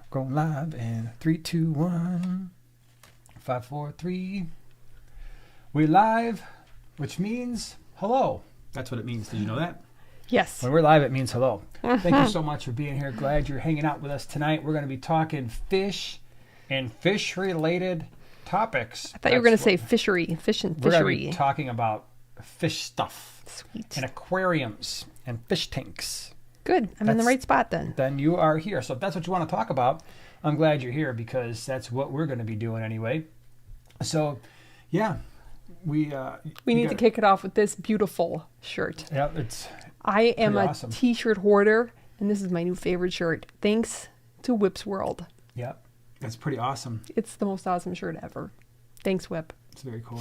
Going live in 3, 2, 1, 5, 4, 3. We're live, which means hello. That's what it means. Did you know that? Yes. When we're live, it means hello. Thank you so much for being here. Glad you're hanging out with us tonight. We're going to be talking fish and fish-related topics. I thought you were going to say fishery, fish and fishery. We're going to be talking about fish stuff. Sweet. And aquariums and fish tanks. Good. I'm in the right spot then. Then you are here. So if that's what you want to talk about, I'm glad you're here because that's what we're going to be doing anyway. So, yeah, we need to kick it off with this beautiful shirt. Yeah, it's I am a awesome. T-shirt hoarder, and this is my new favorite shirt. Thanks to Whip's World. Yeah, that's pretty awesome. It's the most awesome shirt ever. Thanks, Whip. It's very cool.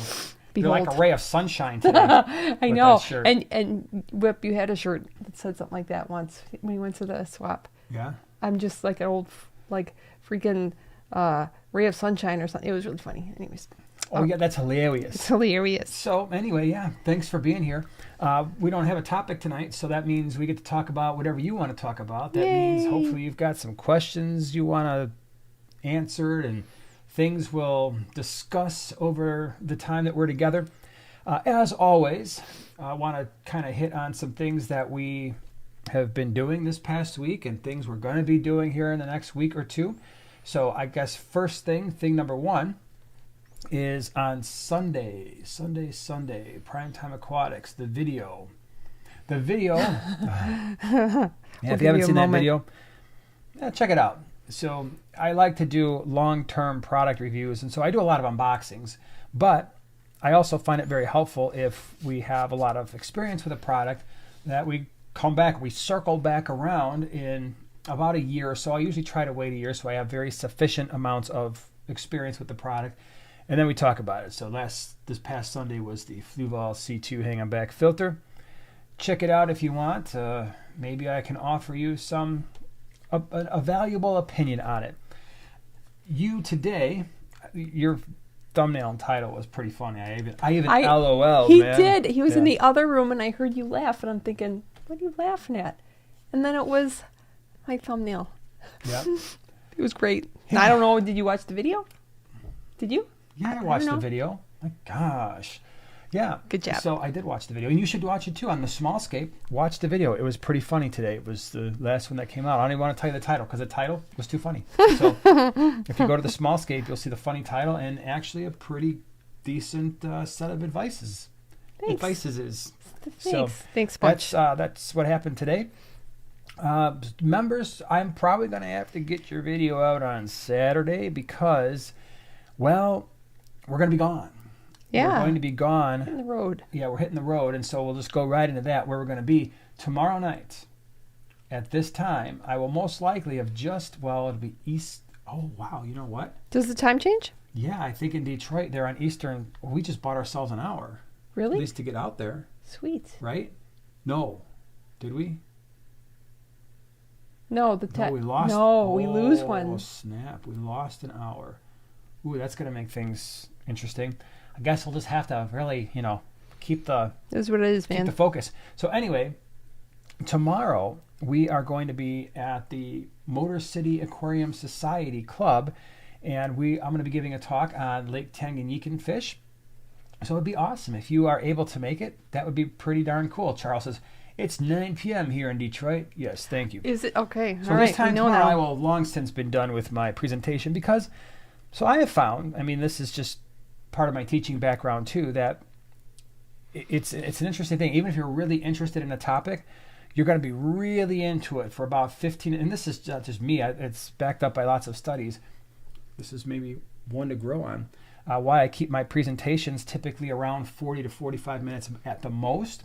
Behold. You're like a ray of sunshine today. I know. That shirt. And Whip, you had a shirt that said something like that once when you went to the swap. Yeah. I'm just like an old, freaking ray of sunshine or something. It was really funny. Anyways. Oh, yeah, that's hilarious. It's hilarious. So, anyway, yeah, thanks for being here. We don't have a topic tonight, so that means we get to talk about whatever you want to talk about. That means hopefully you've got some questions you want to answer and things we'll discuss over the time that we're together. As always, I want to kind of hit on some things that we have been doing this past week and things we're going to be doing here in the next week or two. So I guess first thing number one, is on Sunday, Primetime Aquatics, the video. If you haven't seen that video, check it out. So I like to do long-term product reviews, and so I do a lot of unboxings, but I also find it very helpful if we have a lot of experience with a product that we circle back around in about a year or so. I usually try to wait a year so I have very sufficient amounts of experience with the product. And then we talk about it. So this past Sunday was the Fluval C2 hang-on back filter. Check it out if you want. Maybe I can offer you a valuable opinion on it. You today, your thumbnail and title was pretty funny. I even LOL. He man. did. He was in the other room, and I heard you laugh, and I'm thinking, what are you laughing at? And then it was my thumbnail. Yeah. It was great. Yeah. I don't know. Did you watch the video? Did you? Yeah, I watched the video. My gosh. Yeah. Good job. So I did watch the video. And you should watch it too on the small scape. Watch the video. It was pretty funny today. It was the last one that came out. I don't even want to tell you the title because the title was too funny. So if you go to the small scape, you'll see the funny title and actually a pretty decent set of advices. Thanks. Thanks much. That's what happened today. Members, I'm probably going to have to get your video out on Saturday because, well, we're going to be gone. Yeah. We're going to be gone. Hitting the road. Yeah, we're hitting the road, and so we'll just go right into that, where we're going to be tomorrow night. At this time, I will most likely have it'll be East. Oh, wow, you know what? Does the time change? Yeah, I think in Detroit, they're on Eastern. We just bought ourselves an hour. Really? At least to get out there. Sweet. Right? No. Did we? No, we lost. No, we lose one. Oh, snap. We lost an hour. Ooh, that's going to make things interesting. I guess we'll just have to really, keep the... That's what it is, man. Keep the focus. So anyway, tomorrow we are going to be at the Motor City Aquarium Society Club, and I'm going to be giving a talk on Lake Tanganyika fish. So it'd be awesome. If you are able to make it, that would be pretty darn cool. Charles says, it's 9 p.m. here in Detroit. Yes, thank you. Is it? Okay. So all this right. time We know tomorrow, now. I will have long since been done with my presentation because, so I have found, this is just part of my teaching background too, that it's an interesting thing. Even if you're really interested in a topic, you're going to be really into it for about 15, and this is not just me, it's backed up by lots of studies. This is maybe one to grow on. Why I keep my presentations typically around 40 to 45 minutes at the most.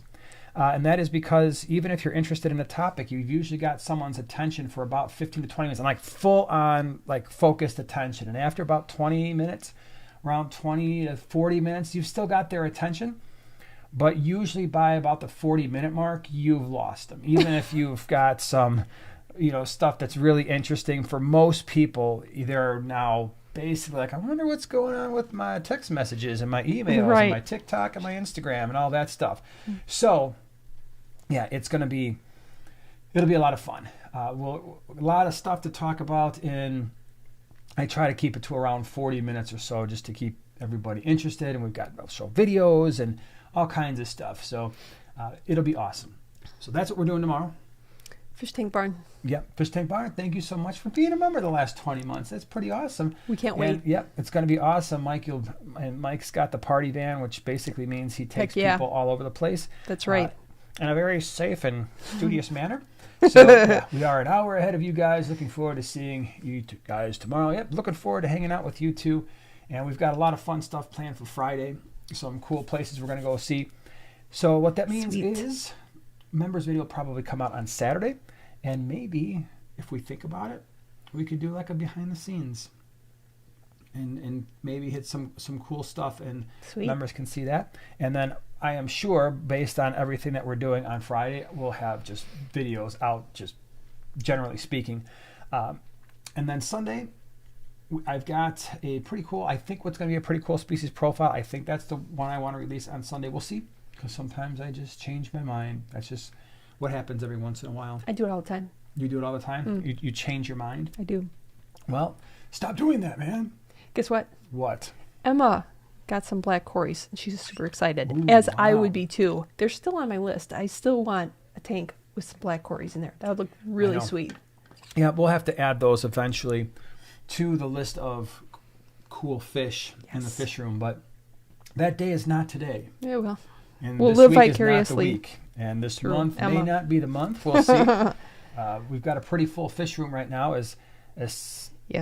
And that is because even if you're interested in a topic, you've usually got someone's attention for about 15 to 20 minutes, and full on focused attention. And after about 20 minutes, around 20 to 40 minutes, you've still got their attention. But usually by about the 40-minute mark, you've lost them. Even if you've got some, stuff that's really interesting for most people, they're now basically I wonder what's going on with my text messages and my emails and my TikTok and my Instagram and all that stuff. So, yeah, it'll be a lot of fun. A lot of stuff to talk about, and I try to keep it to around 40 minutes or so just to keep everybody interested. And we've got show videos and all kinds of stuff. So it'll be awesome. So that's what we're doing tomorrow. Fish Tank Barn. Yep, Fish Tank Barn. Thank you so much for being a member the last 20 months. That's pretty awesome. We can't wait. Yep, it's going to be awesome. Mike's got the party van, which basically means he takes people all over the place. That's right. In a very safe and studious manner. So we are an hour ahead of you guys. Looking forward to seeing you guys tomorrow. Yep, looking forward to hanging out with you too. And we've got a lot of fun stuff planned for Friday. Some cool places we're going to go see. So what that means is members video will probably come out on Saturday. And maybe, if we think about it, we could do like a behind the scenes and maybe hit some cool stuff, and members can see that. And then I am sure, based on everything that we're doing on Friday, we'll have just videos out, just generally speaking. And then Sunday, I've got a pretty cool, I think what's going to be a pretty cool species profile. I think that's the one I want to release on Sunday. We'll see, because sometimes I just change my mind. That's just what happens every once in a while. I do it all the time. You do it all the time? You change your mind? I do. Well, stop doing that, man. Guess what? What? Emma got some black Corys, and she's super excited, Ooh, as wow. I would be too. They're still on my list. I still want a tank with some black Corys in there. That would look really sweet. Yeah, we'll have to add those eventually to the list of cool fish in the fish room, but that day is not today. Yeah, well. And we'll this live week vicariously. is not the week. And this True, month Emma. may not be the month. We'll see. We've got a pretty full fish room right now, as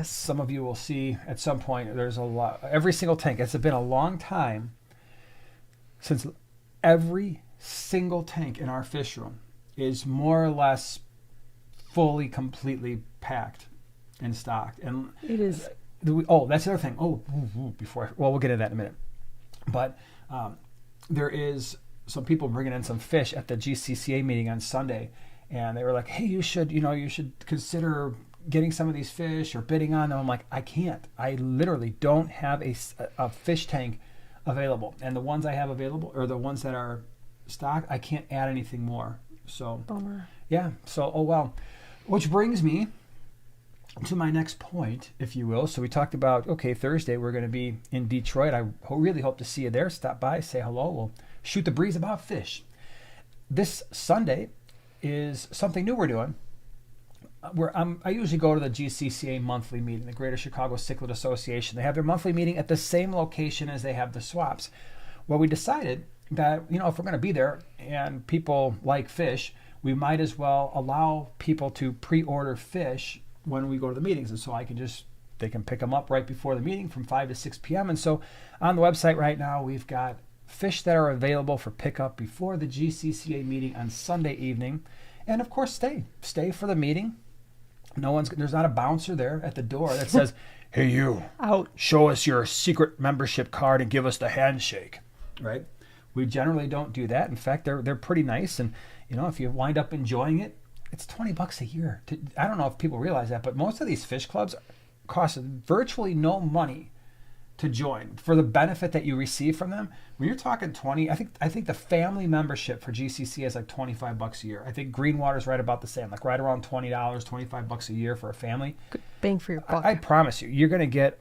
some of you will see at some point. There's a lot. Every single tank. It's been a long time since every single tank in our fish room is more or less fully, completely packed and stocked. And it is. That's the other thing. We'll get into that in a minute. But there is some people bringing in some fish at the GCCA meeting on Sunday, and they were like, "Hey, you should consider getting some of these fish or bidding on them." I'm like, I can't. I literally don't have a fish tank available, and the ones I have available are the ones that are stocked. I can't add anything more. So, bummer. Yeah. So, well, which brings me to my next point, if you will. So we talked about, Thursday we're going to be in Detroit. I really hope to see you there. Stop by, say hello. We'll shoot the breeze about fish. This Sunday is something new we're doing. I usually go to the GCCA monthly meeting, the Greater Chicago Cichlid Association. They have their monthly meeting at the same location as they have the swaps. Well, we decided that, if we're going to be there and people like fish, we might as well allow people to pre-order fish when we go to the meetings. And so they can pick them up right before the meeting from 5 to 6 p.m. And so on the website right now, we've got fish that are available for pickup before the GCCA meeting on Sunday evening. And of course, stay for the meeting. There's not a bouncer there at the door that says, "Hey, you, show us your secret membership card and give us the handshake," right? We generally don't do that. In fact, they're pretty nice. And, if you wind up enjoying it, it's $20 a year. I don't know if people realize that, but most of these fish clubs cost virtually no money to join for the benefit that you receive from them. When you're talking 20, I think the family membership for GCC is like $25 a year. I think Greenwater's right about the same, like right around $20, $25 a year for a family. Good bang for your buck. I promise you're going to get,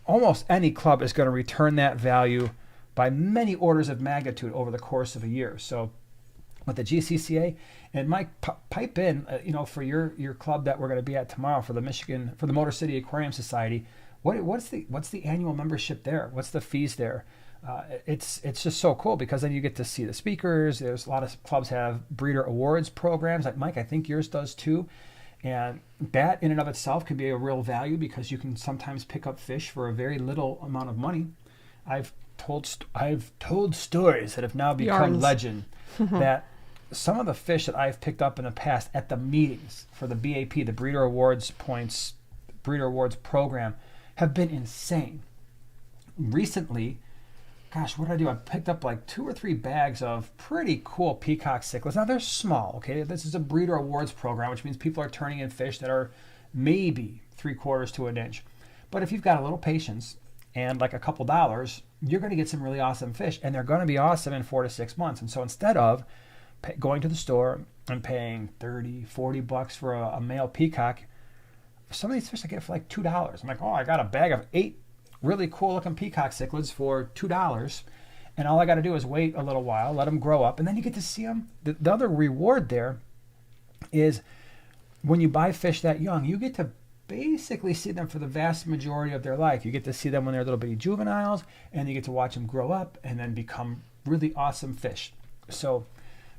almost any club is going to return that value by many orders of magnitude over the course of a year. So with the GCCA, and Mike, pipe in, for your club that we're going to be at tomorrow for the Motor City Aquarium Society. What's the annual membership there? What's the fees there? It's just so cool, because then you get to see the speakers. There's a lot of clubs have breeder awards programs. Like Mike, I think yours does too. And that in and of itself can be a real value, because you can sometimes pick up fish for a very little amount of money. I've told stories that have now become legend that some of the fish that I've picked up in the past at the meetings for the BAP, the Breeder Awards program, have been insane. Recently, what did I do? I picked up like 2 or 3 bags of pretty cool Peacock cichlids. Now, they're small, okay? This is a Breeder Awards program, which means people are turning in fish that are maybe 3/4 to an inch. But if you've got a little patience and like a couple dollars, you're going to get some really awesome fish, and they're going to be awesome in 4 to 6 months. And so instead of going to the store and paying $30-$40 for a male peacock. Some of these fish I get for like $2. I'm like, oh, I got a bag of 8 really cool looking peacock cichlids for $2. And all I got to do is wait a little while, let them grow up, and then you get to see them. The other reward there is when you buy fish that young, you get to basically see them for the vast majority of their life. You get to see them when they're little bitty juveniles, and you get to watch them grow up and then become really awesome fish. So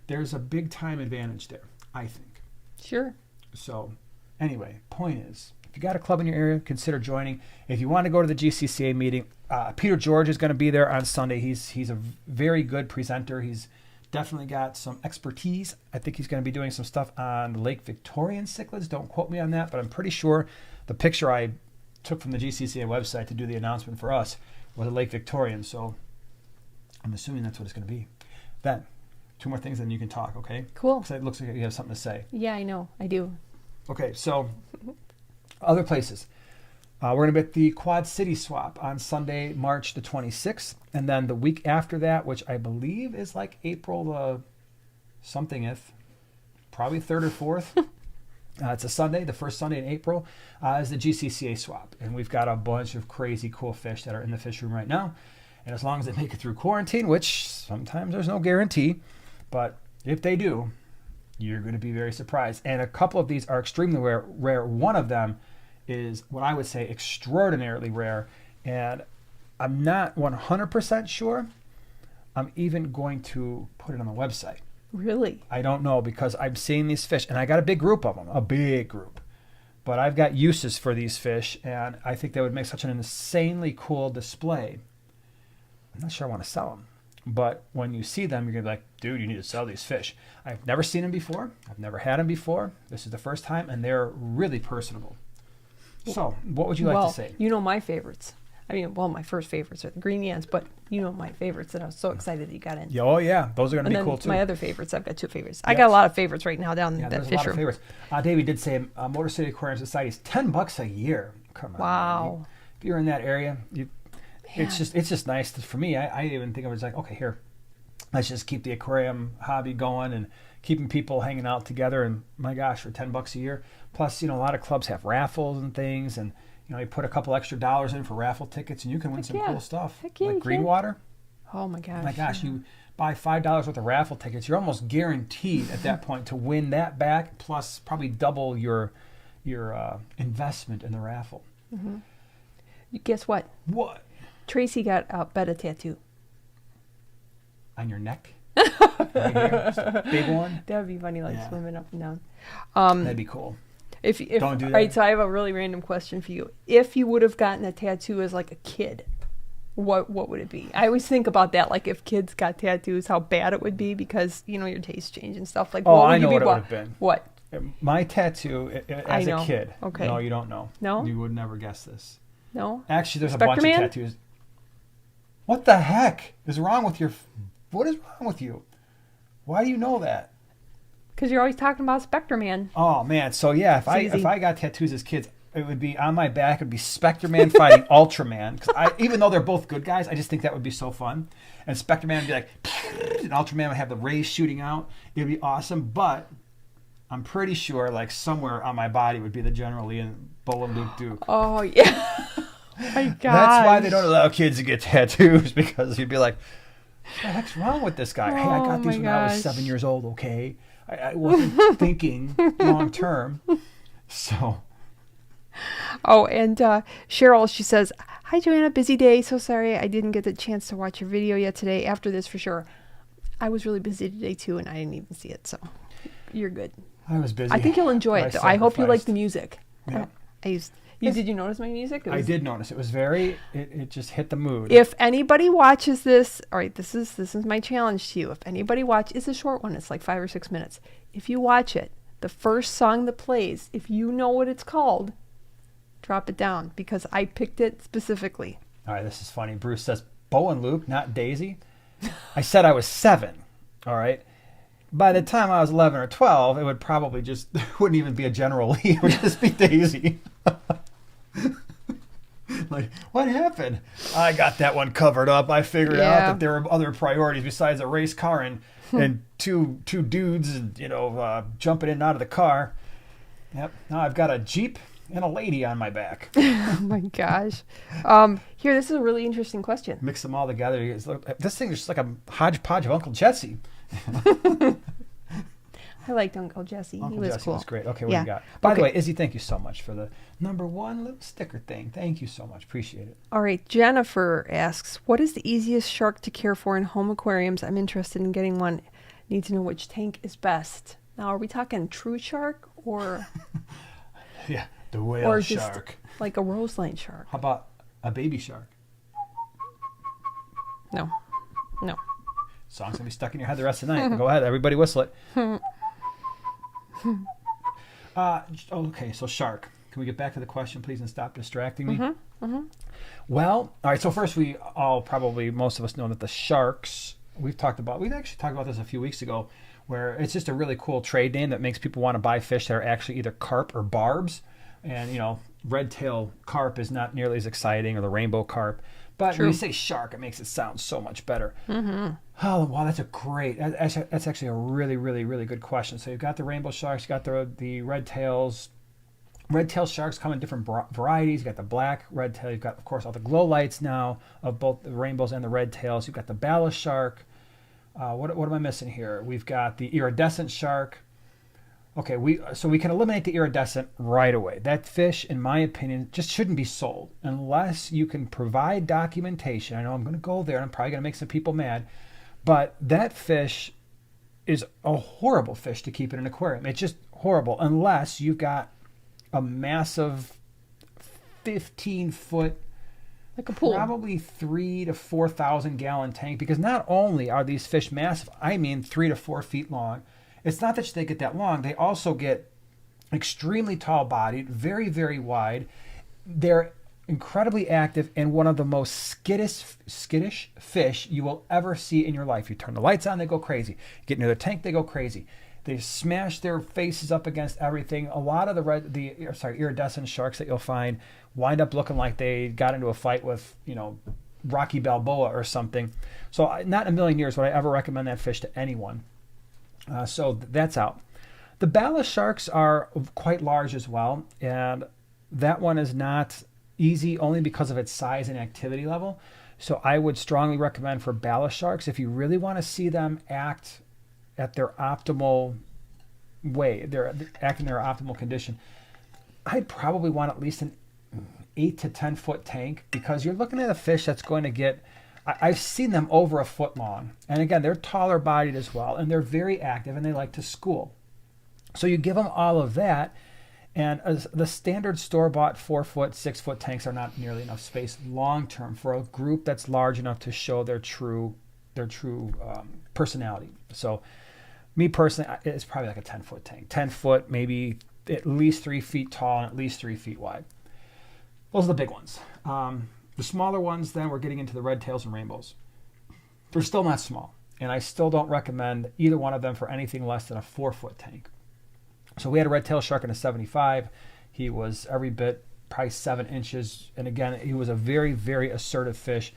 there's a big time advantage there, I think. Sure. So anyway, point is, if you got a club in your area, consider joining. If you want to go to the GCCA meeting, Peter George is going to be there on Sunday. He's a very good presenter. He's definitely got some expertise. I think he's going to be doing some stuff on Lake Victorian cichlids. Don't quote me on that, but I'm pretty sure the picture I took from the GCCA website to do the announcement for us was a Lake Victorian. So I'm assuming that's what it's going to be. Then, 2 more things, then you can talk, okay? Cool. Because it looks like you have something to say. Yeah, I know. I do. Okay, so other places. We're going to be at the Quad City Swap on Sunday, March the 26th. And then the week after that, which I believe is like April the somethingth, probably 3rd or 4th. It's a Sunday, the first Sunday in April, is the GCCA Swap. And we've got a bunch of crazy cool fish that are in the fish room right now. And as long as they make it through quarantine, which sometimes there's no guarantee, but if they do, you're going to be very surprised. And a couple of these are extremely rare. One of them is what I would say extraordinarily rare. And I'm not 100% sure I'm even going to put it on the website. Really? I don't know, because I'm seeing these fish, and I got a big group of them, a big group. But I've got uses for these fish, and I think they would make such an insanely cool display. I'm not sure I want to sell them. But when you see them, you're going to be like, dude, you need to sell these fish. I've never seen them before. I've never had them before. This is the first time, and they're really personable. So, what would you like to say? You know my favorites. I mean, well, my first favorites are the green yans, but you know my favorites, and I was so excited that you got in. Oh, yeah. Those are going to be cool, too. My other favorites, I've got 2 favorites. Yes. I got a lot of favorites right now down in that fish room. There's a lot of favorites. David did say Motor City Aquarium Society is $10 a year. Come on. Wow. If you're in that area, it's just nice for me. I even think I was like, okay, here, let's just keep the aquarium hobby going and keeping people hanging out together. And my gosh, for $10 a year, plus a lot of clubs have raffles and things, and you put a couple extra dollars in for raffle tickets, and you can win some cool stuff. Heck yeah, like green water. Oh my gosh. My gosh, you buy $5 worth of raffle tickets, you're almost guaranteed at that point to win that back, plus probably double your investment in the raffle. Mm-hmm. Guess what? What? Tracy got a betta tattoo. On your neck? Right here? Just a big one? That would be funny, like swimming up and down. That'd be cool. If Don't do that. All right, so I have a really random question for you. If you would have gotten a tattoo as like a kid, what would it be? I always think about that, like if kids got tattoos, how bad it would be, because your taste change and stuff. Like, I know what it would have been. What? My tattoo as a kid. Okay. No, you don't know. No? You would never guess this. No? Actually, there's a bunch of tattoos. What the heck is wrong with what is wrong with you? Why do you know that? Because you're always talking about Spectre Man. Oh man, so yeah, if I got tattoos as kids, it would be on my back. It would be Spectre Man fighting Ultraman. Because even though they're both good guys, I just think that would be so fun. And Spectre Man would be like, and Ultraman would have the rays shooting out. It would be awesome. But I'm pretty sure, like somewhere on my body would be the General Lee and Bull and Luke Duke. Oh yeah. Oh my God. That's why they don't allow kids to get tattoos, because you'd be like, what the heck's wrong with this guy? Hey, I got these when I was 7 years old. Okay. I wasn't thinking long term. So. Oh, and Cheryl, she says, hi, Joanna, busy day. So sorry I didn't get the chance to watch your video yet today. After this, for sure. I was really busy today, too, and I didn't even see it. So you're good. I was busy. I think you'll enjoy it, though. I hope you like the music. Yeah. Did you notice my music? I did notice. It was it just hit the mood. If anybody watches this, all right, this is my challenge to you. If anybody it's a short one. It's like 5 or 6 minutes. If you watch it, the first song that plays, if you know what it's called, drop it down, because I picked it specifically. All right, this is funny. Bruce says, Bo and Luke, not Daisy. I said I was 7, all right? By the time I was 11 or 12, it would probably wouldn't even be a General Lee. It would just be Daisy. Like, what happened? I got that one covered up. I figured out that there were other priorities besides a race car and and two dudes, jumping in and out of the car. Yep. Now I've got a Jeep and a lady on my back. Oh my gosh. Here, this is a really interesting question. Mix them all together. This thing is just like a hodgepodge of Uncle Jesse. I liked Uncle Jesse. Uncle He was Jesse cool. was great. Okay, what do you got? By the way, Izzy, thank you so much for the #1 little sticker thing. Thank you so much. Appreciate it. All right. Jennifer asks, what is the easiest shark to care for in home aquariums? I'm interested in getting one. Need to know which tank is best. Now, are we talking true shark or Yeah, the whale just shark. like a roseline shark? How about a baby shark? No. Song's going to be stuck in your head the rest of the night. Go ahead. Everybody whistle it. Okay, so shark. Can we get back to the question, please, and stop distracting me? Well, all right, so first most of us know that the sharks, we've actually talked about this a few weeks ago, where it's just a really cool trade name that makes people want to buy fish that are actually either carp or barbs. And, red tail carp is not nearly as exciting, or the rainbow carp. But when you say shark, it makes it sound so much better. Oh, wow, that's actually a really, really, really good question. So you've got the rainbow sharks, you've got the red tails. Red tail sharks come in different varieties. You've got the black red tail. You've got, of course, all the glow lights now of both the rainbows and the red tails. You've got the ballast shark. What am I missing here? We've got the iridescent shark. Okay, so we can eliminate the iridescent right away. That fish, in my opinion, just shouldn't be sold unless you can provide documentation. I know I'm going to go there, and I'm probably going to make some people mad, but that fish is a horrible fish to keep in an aquarium. It's just horrible unless you've got a massive 15-foot, like a pool, probably 3,000 to 4,000 gallon tank, because not only are these fish massive, I mean 3 to 4 feet long. It's not that they get that long. They also get extremely tall bodied, very, very wide. They're incredibly active and one of the most skittish fish you will ever see in your life. You turn the lights on, they go crazy. You get near the tank, they go crazy. They smash their faces up against everything. A lot of the iridescent sharks that you'll find wind up looking like they got into a fight with, Rocky Balboa or something. So not in a million years would I ever recommend that fish to anyone. So that's out. The ballast sharks are quite large as well, and that one is not easy only because of its size and activity level. So I would strongly recommend for ballast sharks, if you really want to see them act at their optimal way, they're acting in their optimal condition, I'd probably want at least an 8 to 10 foot tank, because you're looking at a fish that's going to get, I've seen them over a foot long. And again, they're taller bodied as well, and they're very active, and they like to school. So you give them all of that, and the standard store-bought 4-foot, 6-foot tanks are not nearly enough space long-term for a group that's large enough to show their true personality. So me personally, it's probably like a 10-foot tank. 10 foot, maybe at least 3 feet tall and at least 3 feet wide. Those are the big ones. The smaller ones, then, we're getting into the red tails and rainbows. They're still not small, and I still don't recommend either one of them for anything less than a 4-foot tank. So we had a red tail shark in a 75. He was every bit, probably 7 inches. And again, he was a very, very assertive fish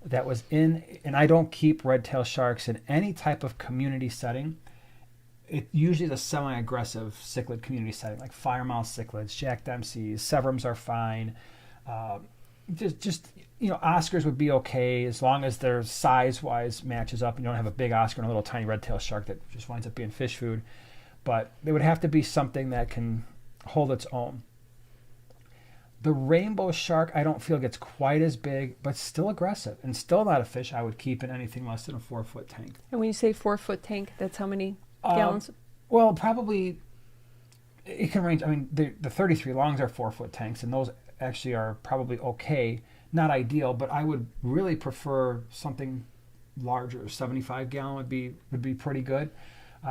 that was in, and I don't keep red tail sharks in any type of community setting. It usually is a semi-aggressive cichlid community setting, like firemouth cichlids, Jack Dempsey's, Severums are fine. Oscars would be okay as long as their size-wise matches up and you don't have a big Oscar and a little tiny red tail shark that just winds up being fish food. But they would have to be something that can hold its own. The rainbow shark, I don't feel gets quite as big, but still aggressive, and still not a fish I would keep in anything less than a 4-foot tank. And when you say 4-foot tank, that's how many gallons? Well, probably it can range. I mean, the 33 longs are 4-foot tanks, and those actually are probably okay, not ideal, but I would really prefer something larger. 75 gallon would be pretty good,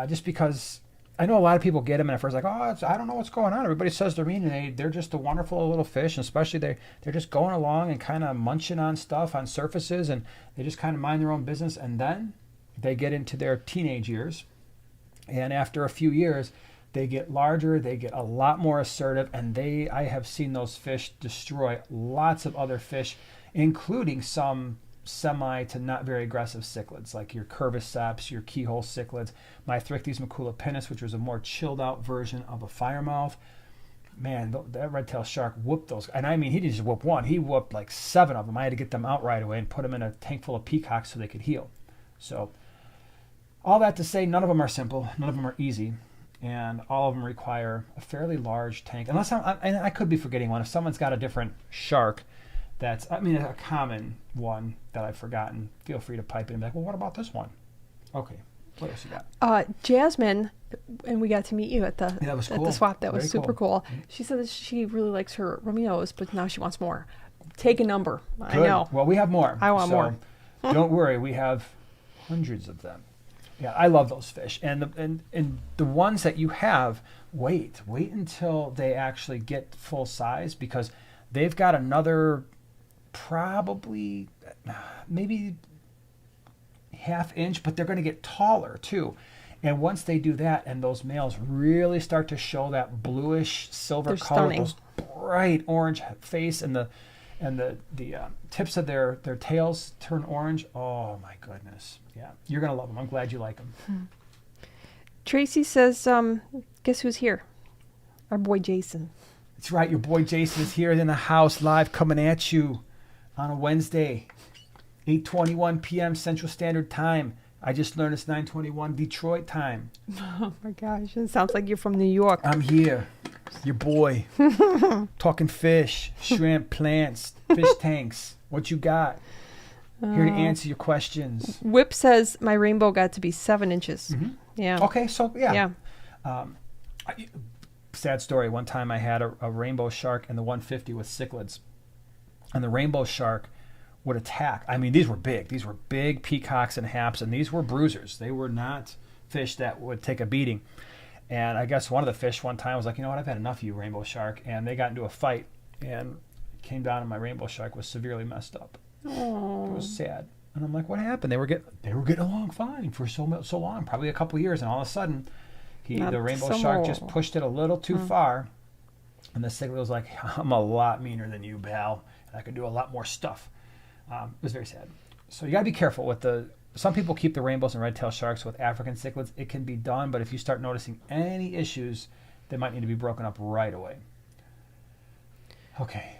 just because I know a lot of people get them and at first like, I don't know what's going on. Everybody says they're mean, and they're just a wonderful little fish, and especially they're just going along and kind of munching on stuff on surfaces, and they just kind of mind their own business, and then they get into their teenage years, and after a few years they get larger, they get a lot more assertive, and I have seen those fish destroy lots of other fish, including some semi to not very aggressive cichlids, like your curviceps, your keyhole cichlids, my Thrictes maculopinus, which was a more chilled out version of a firemouth. Man, that red-tailed shark whooped those. And I mean, he didn't just whoop one. He whooped like 7 of them. I had to get them out right away and put them in a tank full of peacocks so they could heal. So all that to say, none of them are simple. None of them are easy. And all of them require a fairly large tank. Unless I could be forgetting one. If someone's got a different shark that's, I mean, a common one that I've forgotten, feel free to pipe in and be like, well, what about this one? Okay. What else you got? Jasmine, and we got to meet you at the cool. the swap. That was Very super cool. Mm-hmm. She said that she really likes her Romeos, but now she wants more. Take a number. Good. I know. Well, we have more. I want more. Don't worry, we have hundreds of them. Yeah, I love those fish. And the ones that you have, wait until they actually get full size, because they've got another probably maybe ½ inch, but they're going to get taller too. And once they do that, and those males really start to show that bluish silver color, stunning. those bright orange face, and the tips of their tails turn orange. Oh my goodness. Yeah, you're going to love them. I'm glad you like them. Tracy says, guess who's here? Our boy Jason. That's right. Your boy Jason is here in the house live, coming at you on a Wednesday, 8:21 p.m. Central Standard Time. I just learned it's 9:21 Detroit time. Oh my gosh, it sounds like you're from New York. I'm here, your boy, talking fish, shrimp, plants, fish tanks. What you got? Here to answer your questions. Whip says my rainbow got to be 7 inches. Mm-hmm. Yeah. Okay, so yeah. Yeah. Sad story. One time I had a rainbow shark in the 150 with cichlids, and the rainbow shark would attack. I mean, these were big. These were big peacocks and haps, and these were bruisers. They were not fish that would take a beating. And I guess one of the fish one time was like, you know what, I've had enough of you, rainbow shark. And they got into a fight, and it came down, and my rainbow shark was severely messed up. Oh. It was sad. And I'm like, what happened? They were getting along fine for so long, probably a couple of years, and all of a sudden, the rainbow shark just pushed it a little too far, and the cichlid was like, I'm a lot meaner than you, pal, and I could do a lot more stuff. It was very sad. So you got to be careful with some people keep the rainbows and red-tailed sharks with African cichlids. It can be done, but if you start noticing any issues, they might need to be broken up right away. Okay.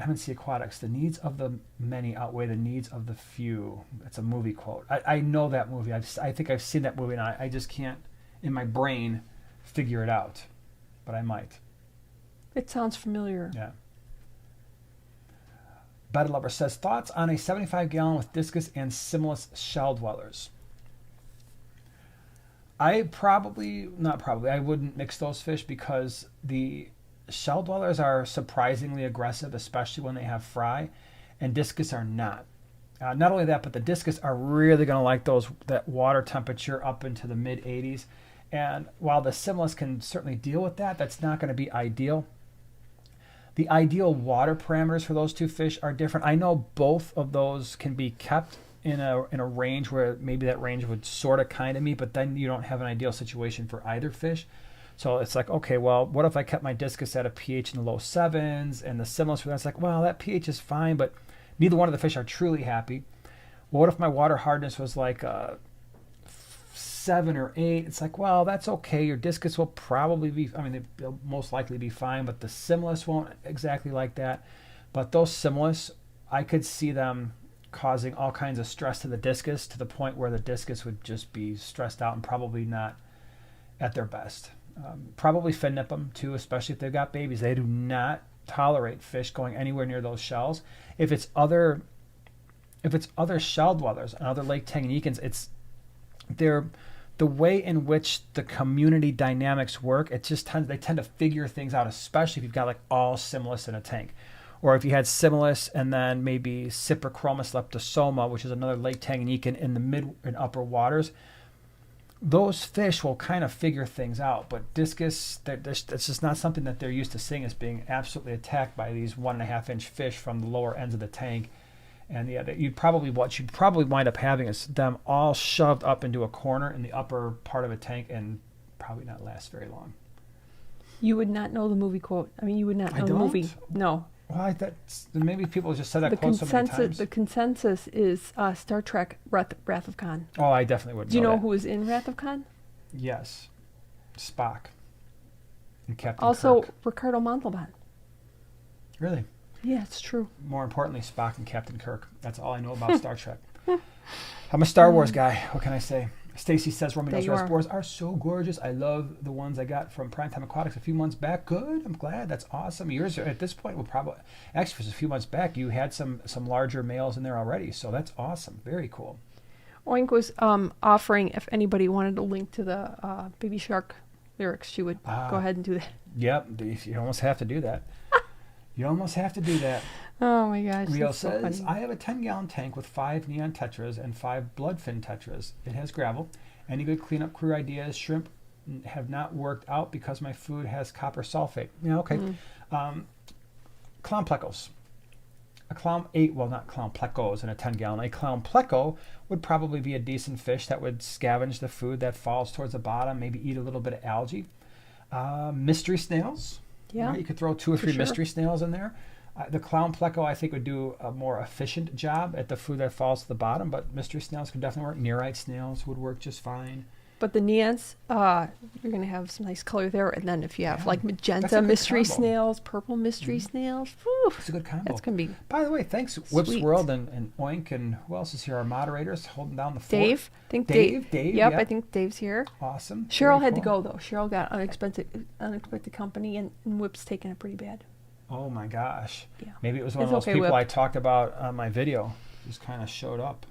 M&C Aquatics, the needs of the many outweigh the needs of the few. That's a movie quote. I know that movie. I think I've seen that movie, and I just can't, in my brain, figure it out. But I might. It sounds familiar. Yeah. Bed Lover says, thoughts on a 75-gallon with discus and simulus shell dwellers. I wouldn't mix those fish, because the shell dwellers are surprisingly aggressive, especially when they have fry, and discus are not. Not only that, but the discus are really going to like that water temperature up into the mid-80s. And while the simulus can certainly deal with that, that's not going to be ideal. The ideal water parameters for those two fish are different. I know both of those can be kept in a range where maybe that range would sort of kind of meet, but then you don't have an ideal situation for either fish. So it's like, okay, well, what if I kept my discus at a pH in the low 7s, and the simulus for that's like, well, that pH is fine, but neither one of the fish are truly happy. Well, what if my water hardness was like 7 or 8? It's like, well, that's okay. Your discus will probably be, they'll most likely be fine, but the simulus won't exactly like that. But those simulus, I could see them causing all kinds of stress to the discus, to the point where the discus would just be stressed out and probably not at their best. Probably fin nip them too, especially if they've got babies. They do not tolerate fish going anywhere near those shells. If it's other shell dwellers and other Lake Tanganyikans, the way in which the community dynamics work, they tend to figure things out, especially if you've got like all simulus in a tank. Or if you had simulus and then maybe Cyprichromis leptosoma, which is another Lake Tanganyikan in the mid and upper waters, those fish will kind of figure things out. But discus, that's just not something that they're used to seeing, as being absolutely attacked by these 1.5-inch fish from the lower ends of the tank. And yeah, what you'd probably wind up having is them all shoved up into a corner in the upper part of a tank, and probably not last very long. You would not know the movie quote. You would not know the movie. No. Well, maybe people just said that quote so many times. The consensus is Star Trek Wrath of Khan. Oh, I definitely would. Do you know that. who was in Wrath of Khan? Yes, Spock and Captain Also, Kirk. Ricardo Montalban. Really? Yeah, it's true. More importantly, Spock and Captain Kirk. That's all I know about Star Trek. I'm a Star Wars guy. What can I say? Stacy says Romano's rasboras are so gorgeous. I love the ones I got from Primetime Aquatics a few months back. Good. I'm glad. That's awesome. Yours at this point will probably actually for a few months back you had some larger males in there already. So that's awesome. Very cool. Oink was offering if anybody wanted a link to the Baby Shark lyrics, she would go ahead and do that. Yep. You almost have to do that. You almost have to do that. Oh my gosh. Rio says, I have a 10-gallon tank with 5 neon tetras and 5 bloodfin tetras. It has gravel. Any good cleanup crew ideas? Shrimp have not worked out because my food has copper sulfate. Yeah, okay. Clown plecos. Not clown plecos in a 10-gallon. A clown pleco would probably be a decent fish that would scavenge the food that falls towards the bottom, maybe eat a little bit of algae. Mystery snails. Yeah. Right? You could throw 2 or 3 mystery snails in there. The clown pleco, I think, would do a more efficient job at the food that falls to the bottom, but mystery snails could definitely work. Nearite snails would work just fine. But the neons, you're going to have some nice color there. And then if you have like magenta mystery snails, purple mystery snails, whew, it's a good combo. That's going to be By the way, thanks, Whips World and Oink, and who else is here? Our moderators holding down the fort. Dave. I think Dave. Yep, I think Dave's here. Awesome. Cheryl had to go, though. Cheryl got unexpected company, and Whip's taking it pretty bad. Oh, my gosh. Yeah. Maybe it was one of those people I talked about on my video. Just kind of showed up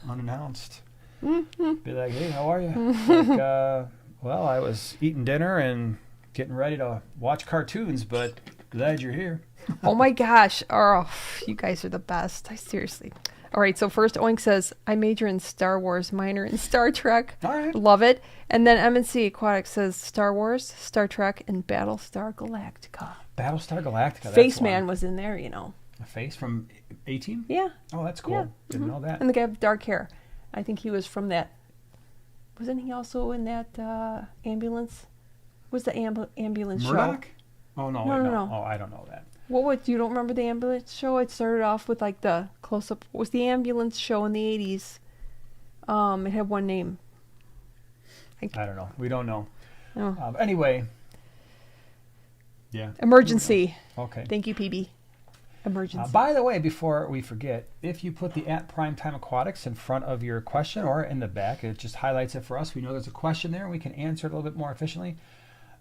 unannounced. Be like, hey, how are you? Like, well, I was eating dinner and getting ready to watch cartoons, but glad you're here. Oh, my gosh. Oh, you guys are the best. Seriously. All right, so first Oink says, I major in Star Wars, minor in Star Trek. All right. Love it. And then M&C Aquatics says Star Wars, Star Trek, and Battlestar Galactica. Battlestar Galactica. Face Man was in there, you know. A face from 18? Yeah. Oh, that's cool. Yeah. Didn't know that. And the guy with dark hair. I think he was from that. Wasn't he also in that ambulance? Was the ambulance Murdoch? show? Oh, no. No. Oh, I don't know that. You don't remember the ambulance show? It started off with like the close-up. What was the ambulance show in the 80s? It had one name. I don't know. We don't know. Oh. Anyway. Yeah. Emergency. Okay. Thank you, PB. Emergency. By the way, before we forget, if you put the @Primetime Aquatics in front of your question or in the back, it just highlights it for us. We know there's a question there and we can answer it a little bit more efficiently.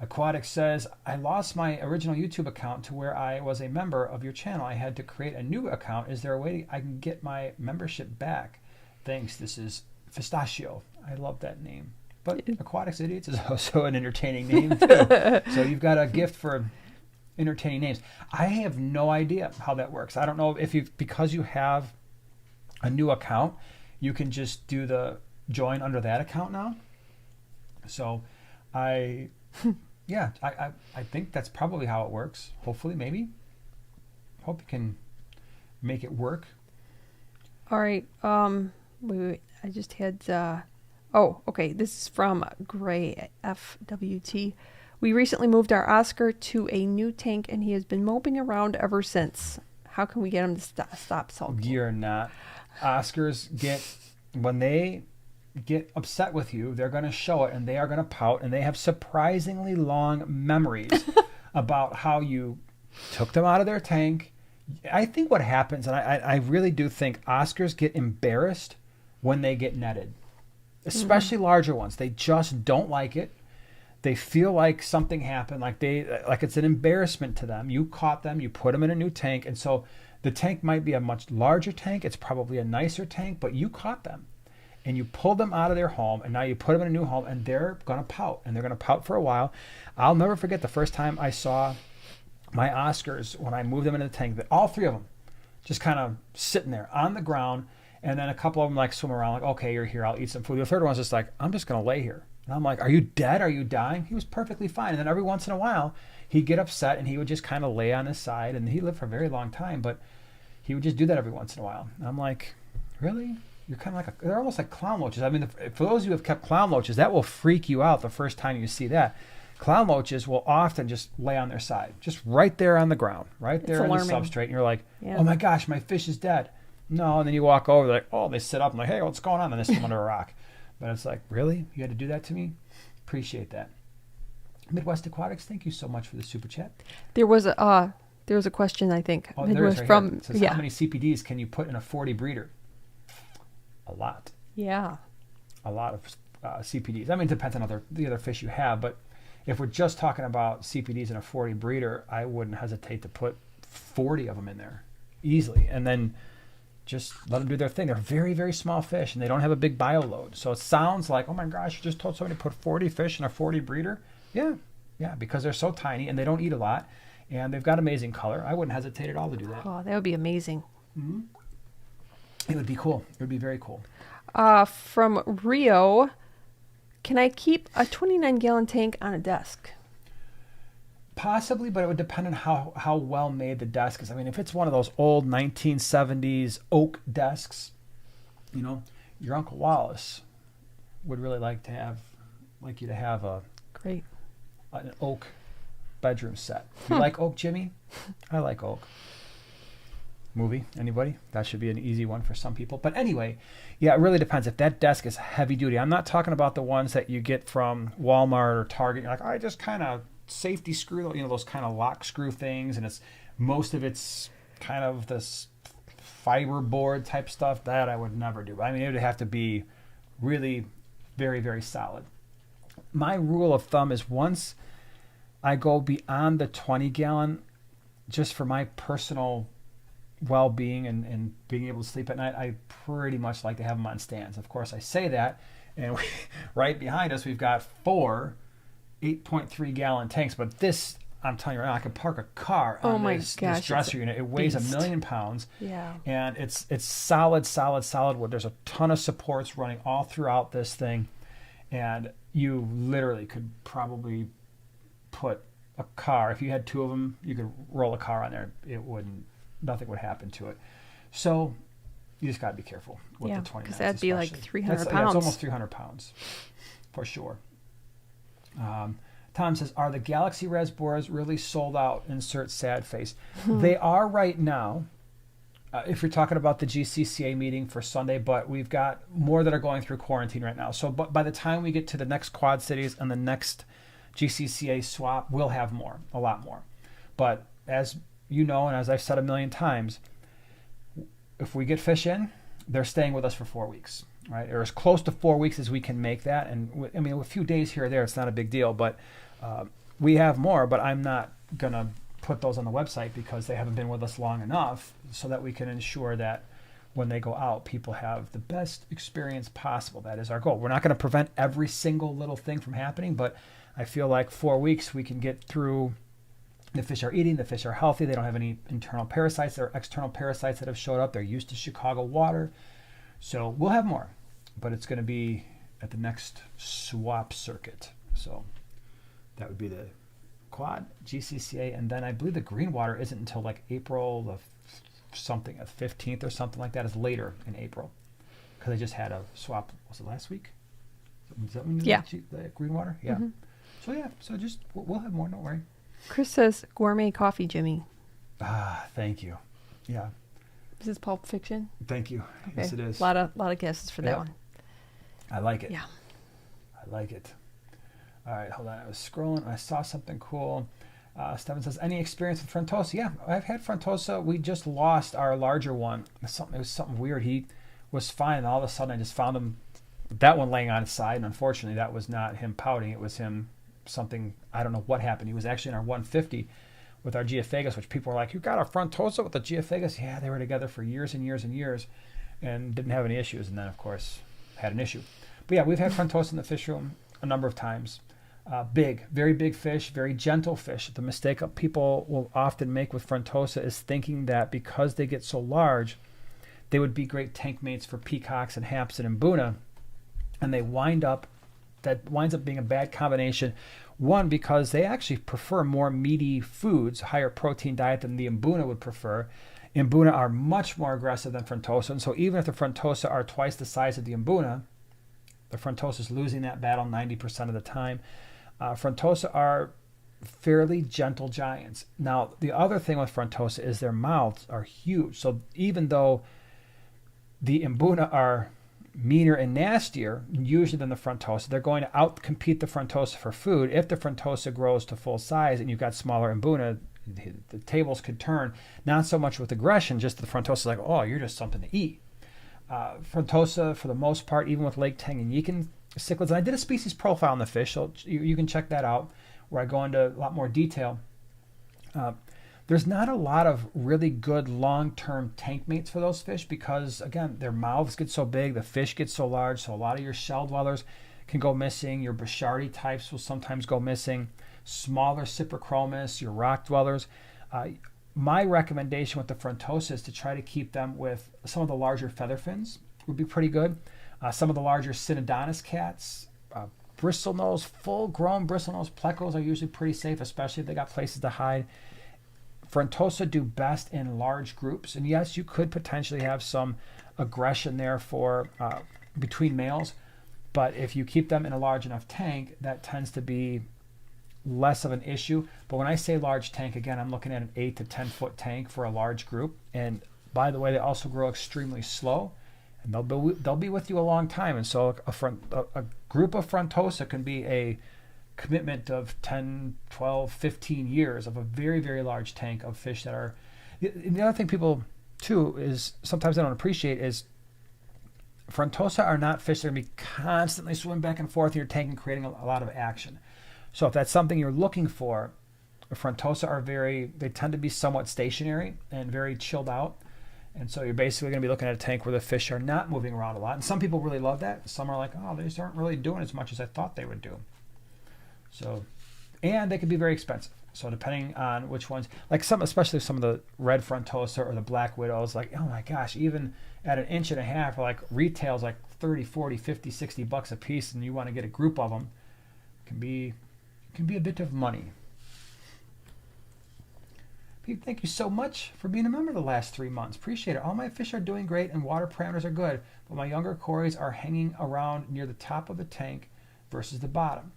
Aquatics says, I lost my original YouTube account to where I was a member of your channel. I had to create a new account. Is there a way I can get my membership back? Thanks. This is Pistachio. I love that name. But Aquatics Idiots is also an entertaining name too. So you've got a gift for entertaining names. I have no idea how that works. I don't know if because you have a new account, you can just do the join under that account now. So I think that's probably how it works. Hopefully, maybe. Hope you can make it work. All right. Wait. I just had. Okay. This is from Gray FWT. We recently moved our Oscar to a new tank, and he has been moping around ever since. How can we get him to stop sulking? You're not. Oscars when they get upset with you, they're going to show it, and they are going to pout, and they have surprisingly long memories about how you took them out of their tank. I think what happens, and I really do think Oscars get embarrassed when they get netted, especially larger ones. They just don't like it. They feel like something happened, like it's an embarrassment to them. You caught them, you put them in a new tank, and so the tank might be a much larger tank. It's probably a nicer tank, but you caught them, and you pulled them out of their home, and now you put them in a new home, and they're gonna pout, and they're gonna pout for a while. I'll never forget the first time I saw my Oscars when I moved them into the tank. All 3 of them just kind of sitting there on the ground, and then a couple of them like swim around, like, okay, you're here, I'll eat some food. The third one's just like, I'm just gonna lay here. And I'm like, are you dead? Are you dying? He was perfectly fine. And then every once in a while, he'd get upset and he would just kind of lay on his side. And he lived for a very long time, but he would just do that every once in a while. And I'm like, really? You're kind of like they're almost like clown loaches. I mean, for those of you who have kept clown loaches, that will freak you out the first time you see that. Clown loaches will often just lay on their side, just right there on the ground, right there in the substrate. And you're like, oh my gosh, my fish is dead. No, and then you walk over, like, oh, they sit up and like, hey, what's going on? And they swim under a rock. But it's like, really? You had to do that to me? Appreciate that. Midwest Aquatics, thank you so much for the super chat. There was a question, I think. Oh, there is right from here. It says, how many CPDs can you put in a 40 breeder? A lot. Yeah. A lot of CPDs. I mean, it depends on the other fish you have, but if we're just talking about CPDs in a 40 breeder, I wouldn't hesitate to put 40 of them in there easily, and then just let them do their thing. They're very, very small fish, and they don't have a big bio load. So it sounds like, oh my gosh, you just told somebody to put 40 fish in a 40 breeder? Yeah, because they're so tiny, and they don't eat a lot, and they've got amazing color. I wouldn't hesitate at all to do that. Oh, that would be amazing. Mm-hmm. It would be cool. It would be very cool. From Rio, can I keep a 29-gallon tank on a desk? Possibly, but it would depend on how well made the desk is. I mean, if it's one of those old 1970s oak desks, your Uncle Wallace would really like you to have an oak bedroom set. You like oak, Jimmy? I like oak. Movie, anybody? That should be an easy one for some people. But anyway, yeah, it really depends. If that desk is heavy duty, I'm not talking about the ones that you get from Walmart or Target. You're like, I just kind of safety screw, those kind of lock screw things, and most of it's kind of this fiberboard type stuff. That I would never do. I mean, it would have to be really very, very solid. My rule of thumb is once I go beyond the 20-gallon, just for my personal well-being and being able to sleep at night, I pretty much like to have them on stands. Of course, I say that, and right behind us we've got 4 8.3-gallon tanks, but this, I'm telling you right now, I could park a car on this dresser unit. It weighs 1 million pounds, and it's solid wood. There's a ton of supports running all throughout this thing, and you literally could probably put a car, if you had 2 of them, you could roll a car on there. Nothing would happen to it. So you just got to be careful with the 29s. Because that'd be like 300 pounds. That's almost 300 pounds for sure. Tom says, are the Galaxy rasboras really sold out? Insert sad face. They are right now, if you're talking about the GCCA meeting for Sunday, but we've got more that are going through quarantine right now. So by the time we get to the next Quad Cities and the next GCCA swap, we'll have a lot more. But as you know, and as I've said a million times, if we get fish in, they're staying with us for 4 weeks, right? Or as close to 4 weeks as we can make that. And I mean, a few days here or there, it's not a big deal, but we have more, but I'm not going to put those on the website because they haven't been with us long enough so that we can ensure that when they go out, people have the best experience possible. That is our goal. We're not going to prevent every single little thing from happening, but I feel like 4 weeks we can get through. The fish are eating, the fish are healthy, they don't have any internal parasites or external parasites that have showed up. They're used to Chicago water. So we'll have more, but it's going to be at the next swap circuit. So that would be the Quad, GCCA, and then I believe the green water isn't until like April the 15th or something like that. Is later in April because they just had a swap. Was it last week? Was that when you did the green water? Yeah. Mm-hmm. So just we'll have more. Don't worry. Chris says gourmet coffee, Jimmy. Thank you. Yeah. Is this Pulp Fiction? Thank you. Okay. Yes, it is. A lot of guesses for that one. I like it. Yeah. I like it. All right, hold on. I was scrolling. I saw something cool. Stephen says, any experience with Frontosa? Yeah, I've had Frontosa. We just lost our larger one. It was something weird. He was fine, and all of a sudden I just found him, that one laying on his side, and unfortunately that was not him pouting. It was him something, I don't know what happened. He was actually in our 150 with our Geophagus, which people were like, you got a Frontosa with the Geophagus? Yeah, they were together for years and years and years and didn't have any issues, and then of course had an issue. But yeah, we've had Frontosa in the fish room a number of times. Big, very big fish, very gentle fish. The mistake people will often make with Frontosa is thinking that because they get so large, they would be great tank mates for peacocks and hampson and Buna, and that winds up being a bad combination. One, because they actually prefer more meaty foods, higher protein diet than the Mbuna would prefer. Mbuna are much more aggressive than Frontosa, and so even if the Frontosa are twice the size of the Mbuna, the Frontosa is losing that battle 90% of the time. Frontosa are fairly gentle giants. Now, the other thing with Frontosa is their mouths are huge. So even though the Mbuna are meaner and nastier usually than the Frontosa, they're going to outcompete the Frontosa for food. If the Frontosa grows to full size and you've got smaller Mbuna, the tables could turn. Not so much with aggression, just the Frontosa is like, oh, you're just something to eat. Frontosa, for the most part, even with Lake Tanganyika cichlids, and I did a species profile on the fish, so you can check that out, where I go into a lot more detail. There's not a lot of really good long-term tank mates for those fish because, again, their mouths get so big, the fish get so large, so a lot of your shell dwellers can go missing. Your Bouchardi types will sometimes go missing. Smaller Cyprichromis, your rock dwellers. My recommendation with the Frontosa is to try to keep them with some of the larger feather fins would be pretty good. Some of the larger Synodontis cats, bristlenose, full-grown bristlenose plecos are usually pretty safe, especially if they got places to hide. Frontosa do best in large groups, and yes, you could potentially have some aggression there for between males, but if you keep them in a large enough tank, that tends to be less of an issue. But when I say large tank, again, I'm looking at an 8 to 10 foot tank for a large group. And by the way, they also grow extremely slow, and they'll be with you a long time. And so a group of Frontosa can be a commitment of 10, 12, 15 years of a very, very large tank of fish that are. And the other thing people too is sometimes I don't appreciate is Frontosa are not fish that are going to be constantly swimming back and forth in your tank and creating a lot of action. So if that's something you're looking for, Frontosa are they tend to be somewhat stationary and very chilled out. And so you're basically going to be looking at a tank where the fish are not moving around a lot. And some people really love that. Some are like, oh, they just aren't really doing as much as I thought they would do. So, and they can be very expensive. So depending on which ones, like especially some of the red Frontosa or the black widows, like, oh my gosh, even at 1.5 inches, like retails like 30, 40, 50, 60 bucks a piece, and you want to get a group of them, can be a bit of money. Pete, thank you so much for being a member the last 3 months. Appreciate it. All my fish are doing great and water parameters are good, but my younger Corys are hanging around near the top of the tank versus the bottom.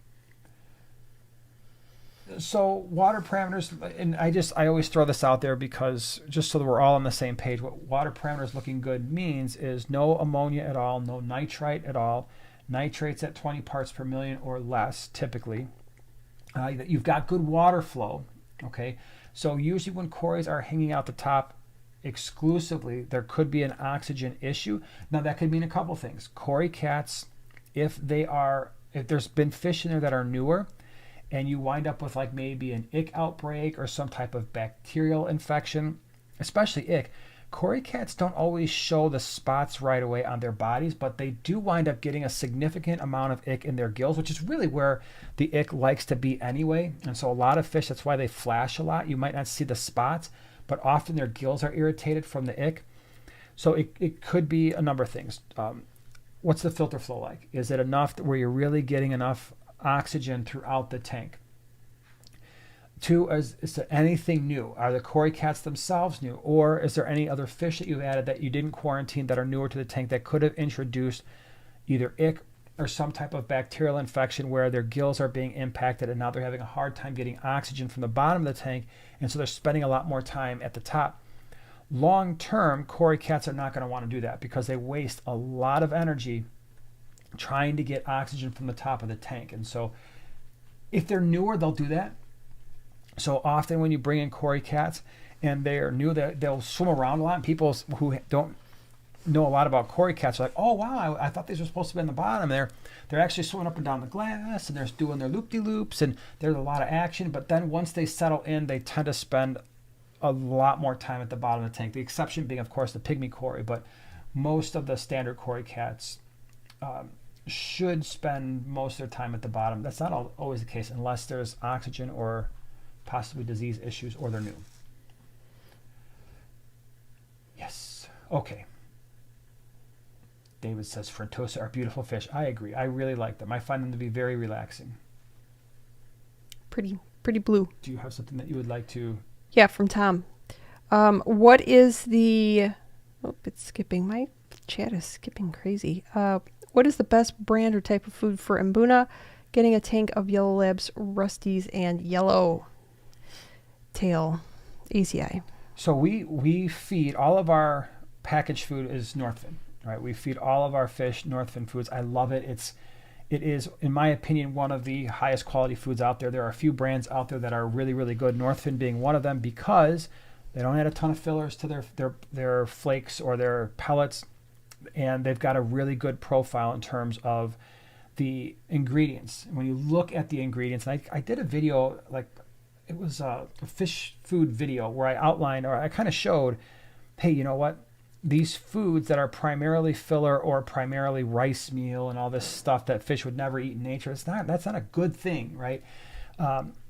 So water parameters, and I always throw this out there because just so that we're all on the same page, what water parameters looking good means is no ammonia at all, no nitrite at all, nitrates at 20 parts per million or less typically. You've got good water flow, okay? So usually when Corys are hanging out the top exclusively, there could be an oxygen issue. Now that could mean a couple things. Cory cats, if there's been fish in there that are newer, and you wind up with like maybe an ick outbreak or some type of bacterial infection, especially ick, Cory cats don't always show the spots right away on their bodies, but they do wind up getting a significant amount of ick in their gills, which is really where the ick likes to be anyway. And so a lot of fish, that's why they flash a lot. You might not see the spots, but often their gills are irritated from the ick. So it could be a number of things. What's the filter flow like? Is it enough where you're really getting enough oxygen throughout the tank? 2, is there anything new? Are the Cory cats themselves new? Or is there any other fish that you've added that you didn't quarantine that are newer to the tank that could have introduced either ick or some type of bacterial infection where their gills are being impacted and now they're having a hard time getting oxygen from the bottom of the tank, and so they're spending a lot more time at the top? Long term, Cory cats are not going to want to do that because they waste a lot of energy trying to get oxygen from the top of the tank. And so if they're newer, they'll do that. So often when you bring in Cory cats and they're new, they'll swim around a lot, and people who don't know a lot about Cory cats are like, oh wow, I thought these were supposed to be in the bottom. They're actually swimming up and down the glass, and they're doing their loop-de-loops, and there's a lot of action. But then once they settle in, they tend to spend a lot more time at the bottom of the tank. The exception being, of course, the pygmy Cory, but most of the standard Cory cats should spend most of their time at the bottom. That's not always the case unless there's oxygen or possibly disease issues, or they're new. Yes. Okay. David says Frontosa are beautiful fish. I agree. I really like them. I find them to be very relaxing. Pretty blue. Do you have something that you would like to? Yeah, from Tom. What is the? Oh, it's skipping. My chat is skipping crazy. What is the best brand or type of food for Mbuna? getting a tank of yellow labs, rusties, and yellow tail ACI. So we feed all of our packaged food is Northfin, right? We feed all of our fish Northfin foods. I love it. It is, in my opinion, one of the highest quality foods out there. There are a few brands out there that are really, really good. Northfin being one of them because they don't add a ton of fillers to their flakes or their pellets, and they've got a really good profile in terms of the ingredients. When you look at the ingredients, and I did a video, like it was a fish food video where I outlined, or I kind of showed, hey, you know what? These foods that are primarily filler or primarily rice meal and all this stuff that fish would never eat in nature, that's not a good thing, right?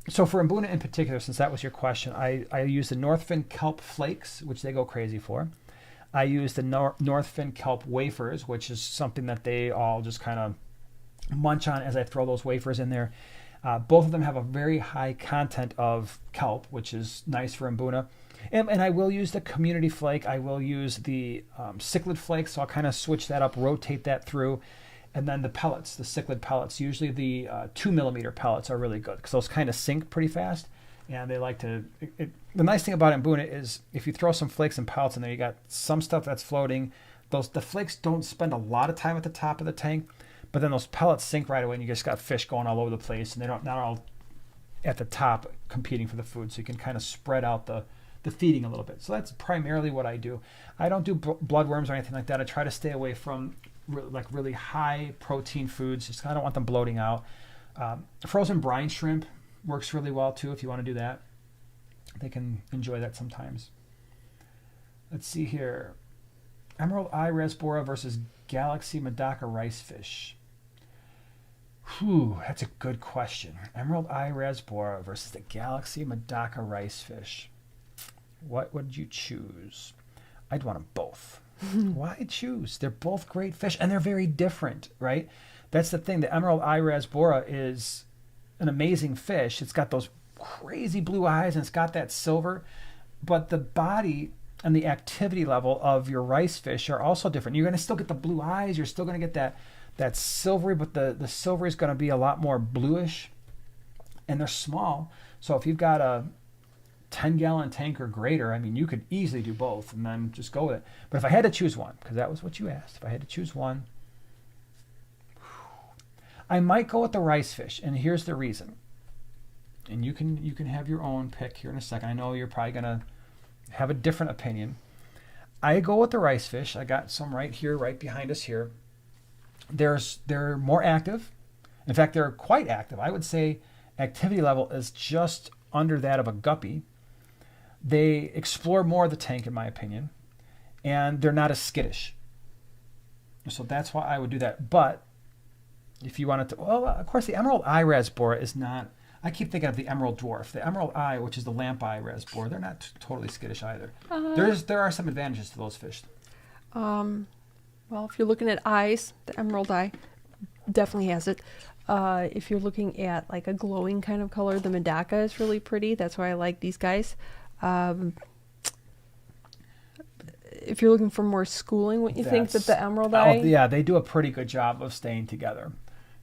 So for Mbuna in particular, since that was your question, I use the Northfin kelp flakes, which they go crazy for. I use the Northfin kelp wafers, which is something that they all just kind of munch on as I throw those wafers in there. Both of them have a very high content of kelp, which is nice for Mbuna. And I will use the community flake. I will use the cichlid flake, so I'll kind of switch that up, rotate that through. And then the pellets, the cichlid pellets. Usually the 2 millimeter pellets are really good because those kind of sink pretty fast. And they like to, the nice thing about Mbuna is if you throw some flakes and pellets in there, you got some stuff that's floating. The flakes don't spend a lot of time at the top of the tank, but then those pellets sink right away and you just got fish going all over the place and they're not all at the top competing for the food. So you can kind of spread out the feeding a little bit. So that's primarily what I do. I don't do bloodworms or anything like that. I try to stay away from really high protein foods. Just I don't want them bloating out. Frozen brine shrimp works really well too if you want to do that. They can enjoy that sometimes. Let's see here. Emerald eye rasbora versus Galaxy Medaka rice fish. Whew, that's a good question. Emerald eye rasbora versus the Galaxy Medaka rice fish. What would you choose? I'd want them both. Why choose? They're both great fish, and they're very different, right? That's the thing. The emerald eye rasbora is an amazing fish. It's got those crazy blue eyes, and it's got that silver. But the body and the activity level of your rice fish are also different. You're going to still get the blue eyes. You're still going to get that silvery, but the silvery is going to be a lot more bluish, and they're small. So if you've got a 10-gallon tank or greater, I mean, you could easily do both and then just go with it. But if I had to choose one, because that was what you asked, if I had to choose one, I might go with the rice fish, and here's the reason. And you can have your own pick here in a second. I know you're probably going to have a different opinion. I go with the rice fish. I got some right here, right behind us here. They're more active. In fact, they're quite active. I would say activity level is just under that of a guppy. They explore more of the tank, in my opinion, and they're not as skittish. So that's why I would do that. But if you wanted to, well, of course, the emerald eye rasbora is not. I keep thinking of the emerald dwarf. The emerald eye, which is the lamp eye rasbora, they're not totally skittish either. There are some advantages to those fish. Well, if you're looking at eyes, the emerald eye definitely has it. If you're looking at like a glowing kind of color, the Medaka is really pretty. That's why I like these guys. If you're looking for more schooling, wouldn't you think that the emerald eye? Yeah, they do a pretty good job of staying together.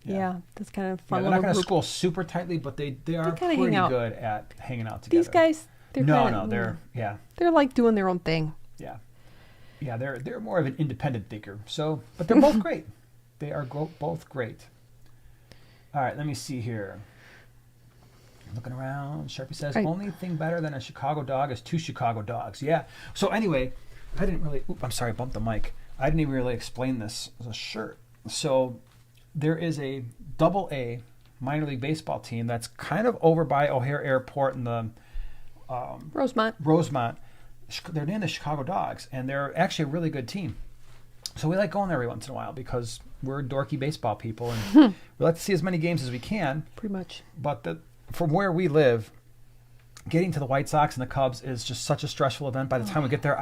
Yeah, that's kind of fun. They're not going to school super tightly, but they are pretty good at hanging out together. These guys, they're like doing their own thing. Yeah, they're more of an independent thinker. So, but they're both great. They are both great. All right, let me see here. Looking around, Sharpie says, only thing better than a Chicago dog is 2 Chicago dogs. Yeah. So anyway, I didn't really, I'm sorry, I bumped the mic. I didn't even really explain this as a shirt. So there is a AA minor league baseball team that's kind of over by O'Hare Airport in the Rosemont. They're named the Chicago Dogs, and they're actually a really good team. So we like going there every once in a while because we're dorky baseball people, and we like to see as many games as we can. Pretty much. But from where we live, getting to the White Sox and the Cubs is just such a stressful event. By the time we get there,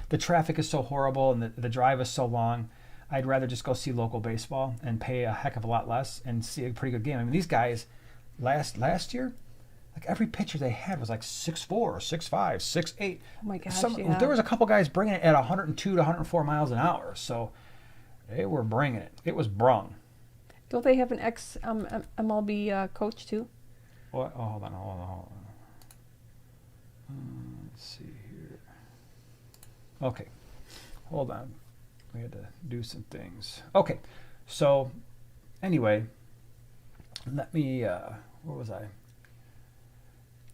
the traffic is so horrible and the drive is so long. I'd rather just go see local baseball and pay a heck of a lot less and see a pretty good game. I mean, these guys last year, like every pitcher they had was like 6'4", 6'5", 6'8". Oh my gosh, There was a couple guys bringing it at 102 to 104 miles an hour. So they were bringing it. It was brung. Don't they have an ex MLB coach too? What? Oh, hold on. Let's see here. Okay, hold on. We had to do some things. Okay, so anyway, let me. Where was I?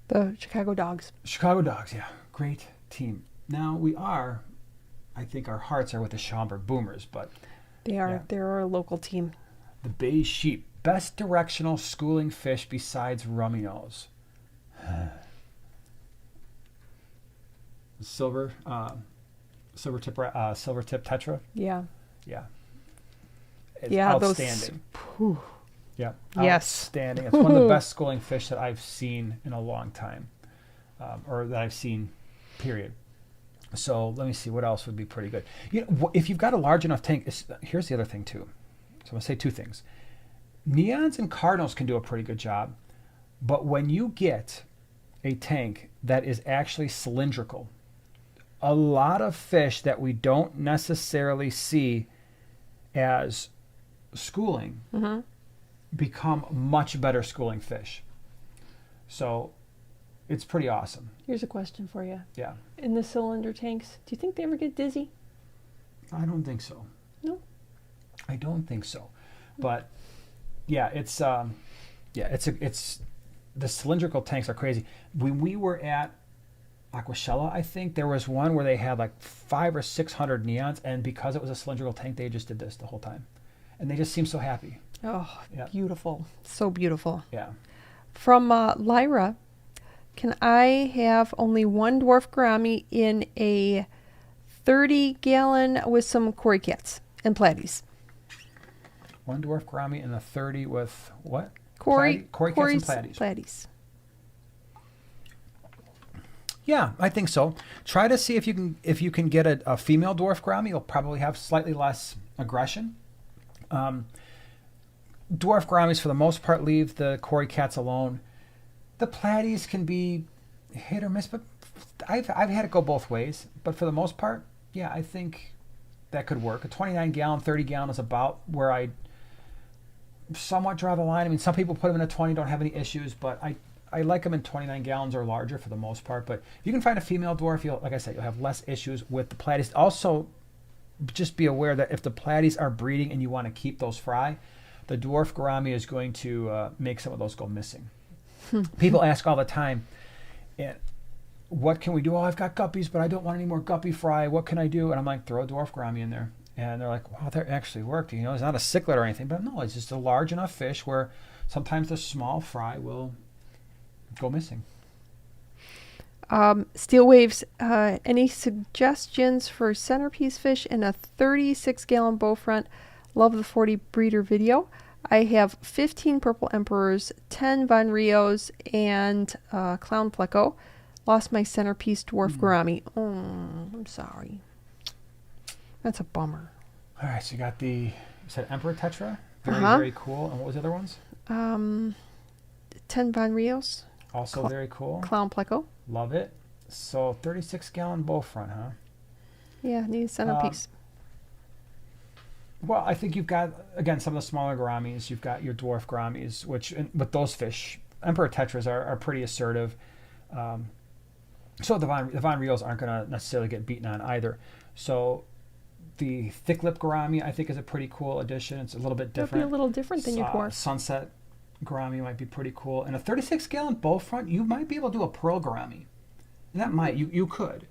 The Chicago Dogs. Chicago Dogs. Yeah, great team. Now we are. I think our hearts are with the Schaumburg Boomers, but They are. They're our local team. the Bay Sheep, best directional schooling fish besides rummy nose. Silver tip tetra. Yeah. Yeah. It's Yeah, outstanding. Whew. Yeah. Yes. Outstanding. It's one of the best schooling fish that I've seen in a long time, or that I've seen, period. So let me see what else would be pretty good. You know, if you've got a large enough tank, here's the other thing too. So I'm gonna say two things. Neons and cardinals can do a pretty good job, but when you get a tank that is actually cylindrical, a lot of fish that we don't necessarily see as schooling become much better schooling fish. So it's pretty awesome. Here's a question for you. Yeah. In the cylinder tanks, do you think they ever get dizzy? I don't think so. No. I don't think so. But yeah, it's the cylindrical tanks are crazy. When we were at Aquashella, I think there was one where they had like 500 or 600 neons, and because it was a cylindrical tank, they just did this the whole time, and they just seemed so happy. Oh, Yeah. beautiful. So beautiful. Yeah. From Lyra, can I have only one dwarf gourami in a 30-gallon with some Cory cats and platies? One dwarf gourami and a 30 with what? Cory Cory cats and platies. platies. Yeah, I think so. Try to see if you can get a female dwarf gourami. You'll probably have slightly less aggression. Dwarf gouramis, for the most part, leave the Cory cats alone. The platies can be hit or miss, but I've had it go both ways. But for the most part, yeah, I think that could work. A 29-gallon, 30-gallon is about where I somewhat draw the line. I mean, some people put them in a 20, don't have any issues, but I like them in 29 gallons or larger for the most part. But if you can find a female dwarf, like I said, you'll have less issues with the platies. Also, just be aware that if the platies are breeding and you want to keep those fry, the dwarf gourami is going to make some of those go missing. People ask all the time, what can we do? Oh, I've got guppies, but I don't want any more guppy fry. What can I do? And I'm like, throw a dwarf gourami in there. And they're like, wow, that actually worked. You know, it's not a cichlid or anything, but no, it's just a large enough fish where sometimes the small fry will go missing. Steel Waves, any suggestions for centerpiece fish in a 36-gallon bow front? Love the 40 breeder video. I have 15 purple emperors, 10 Von Rios, and clown pleco. Lost my centerpiece dwarf gourami. Oh, I'm sorry. That's a bummer. All right, so you got you said Emperor Tetra. Very, very cool. And what was the other ones? 10 Von Rios. Also very cool. Clown pleco. Love it. So 36-gallon bow front, huh? Yeah, need a centerpiece. Well, I think you've got, again, some of the smaller gouramis. You've got your dwarf gouramis, which, with those fish, Emperor Tetras are pretty assertive. So the Von Rios aren't going to necessarily get beaten on either. So the thick lip gourami, I think, is a pretty cool addition. It's a little bit different. It'll be a little different than your dwarf. Sunset gourami might be pretty cool. And a 36-gallon bow front, you might be able to do a pearl gourami. And that might, you could.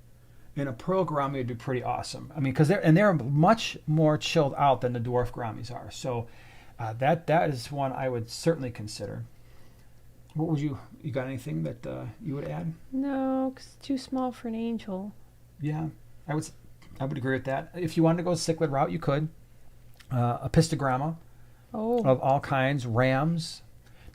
And a pearl gourami would be pretty awesome. I mean, because they're much more chilled out than the dwarf gouramis are. So that is one I would certainly consider. What would you got anything that you would add? No, 'cause it's too small for an angel. Yeah, I would agree with that. If you wanted to go cichlid route, you could. A pistogramma of all kinds, rams.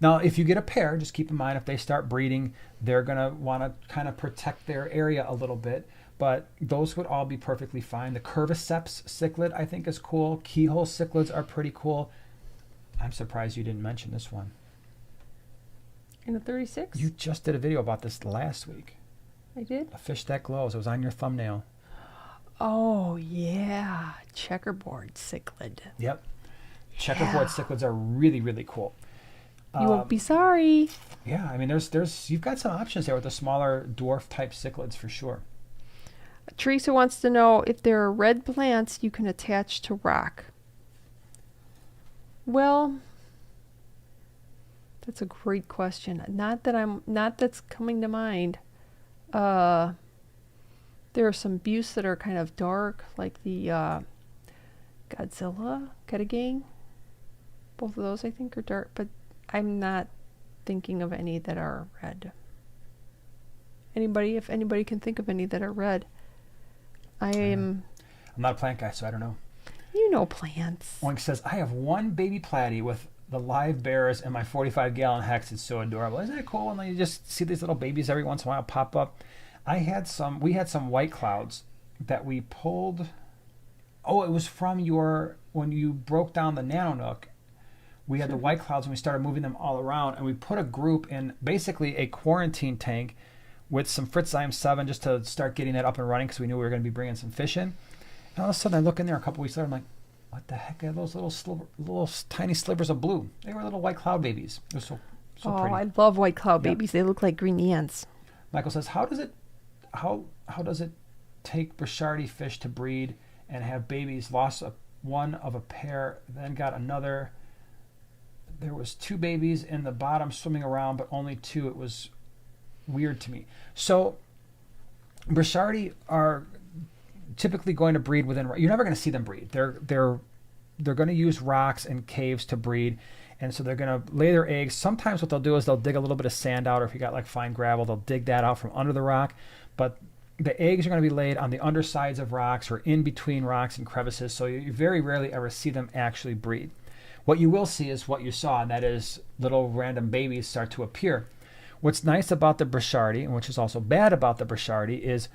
Now, if you get a pair, just keep in mind if they start breeding, they're going to want to kind of protect their area a little bit. But those would all be perfectly fine. The Curviceps cichlid, I think, is cool. Keyhole cichlids are pretty cool. I'm surprised you didn't mention this one. In a 36? You just did a video about this last week. I did? A fish that glows. It was on your thumbnail. Oh, yeah. Checkerboard cichlid. Yep. Checkerboard cichlids are really, really cool. You won't be sorry. Yeah, I mean, you've got some options there with the smaller dwarf type cichlids for sure. Teresa wants to know if there are red plants you can attach to rock. Well, that's a great question. Not that's coming to mind. There are some buttes that are kind of dark, like the Godzilla Gang. Both of those, I think, are dark, but I'm not thinking of any that are red. If anybody can think of any that are red. I'm not a plant guy, so I don't know. You know plants. Oink says, I have one baby platy with the live bears in my 45-gallon hex. It's so adorable. Isn't that cool when you just see these little babies every once in a while pop up? We had some white clouds that we pulled. Oh, it was from when you broke down the nano nook. We had the white clouds and we started moving them all around, and we put a group in basically a quarantine tank with some Fritzium 7 just to start getting that up and running because we knew we were going to be bringing some fish in. And all of a sudden I look in there a couple weeks later, I'm like, what the heck are those little tiny slivers of blue? They were little white cloud babies. They're so pretty. I love white cloud babies. They look like green ants. Michael says, how does it take Brichardi fish to breed and have babies? Lost one of a pair, then got another. There was 2 babies in the bottom swimming around, but only 2. It was weird to me. So Brichardi are typically going to breed within. You're never going to see them breed. They're going to use rocks and caves to breed, and so they're going to lay their eggs. Sometimes what they'll do is they'll dig a little bit of sand out, or if you got like fine gravel, they'll dig that out from under the rock. But the eggs are going to be laid on the undersides of rocks or in between rocks and crevices. So you very rarely ever see them actually breed. What you will see is what you saw, and that is little random babies start to appear. What's nice about the Brichardi, and which is also bad about the Brichardi, is,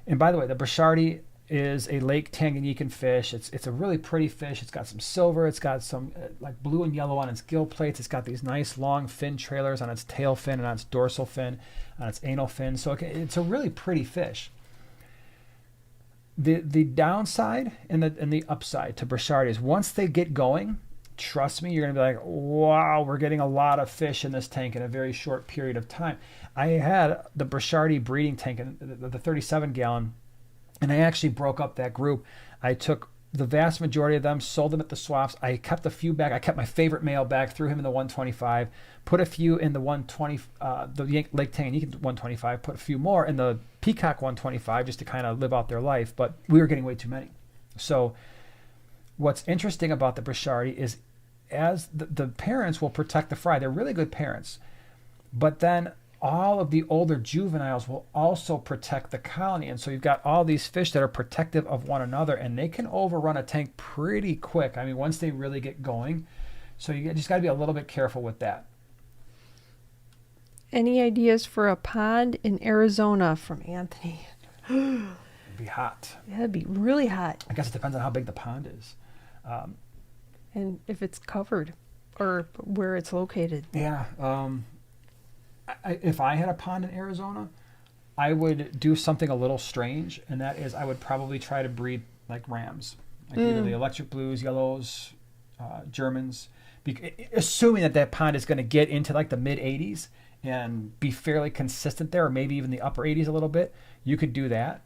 and by the way, the Brichardi is a Lake Tanganyikan fish. It's a really pretty fish. It's got some silver. It's got some like blue and yellow on its gill plates. It's got these nice long fin trailers on its tail fin and on its dorsal fin, on its anal fin. So it's a really pretty fish. The downside and the upside to Brichardi is once they get going, trust me, you're going to be like, wow, we're getting a lot of fish in this tank in a very short period of time. I had the Brichardi breeding tank, the 37-gallon, and I actually broke up that group. I took the vast majority of them, sold them at the swaps. I kept a few back. I kept my favorite male back, threw him in the 125, put a few in the 120, the Lake Tanganyikan 125, put a few more in the Peacock 125 just to kind of live out their life. But we were getting way too many. So what's interesting about the Brichardi is as the parents will protect the fry. They're really good parents. But then all of the older juveniles will also protect the colony. And so you've got all these fish that are protective of one another, and they can overrun a tank pretty quick. I mean, once they really get going. So you just got to be a little bit careful with that. Any ideas for a pond in Arizona from Anthony? It'd be hot. Yeah, it'd be really hot. I guess it depends on how big the pond is. And if it's covered or where it's located. Yeah. If I had a pond in Arizona, I would do something a little strange, and that is I would probably try to breed like rams, like either the electric blues, yellows, Germans, assuming that pond is going to get into like the mid 80s and be fairly consistent there, or maybe even the upper 80s a little bit. You could do that.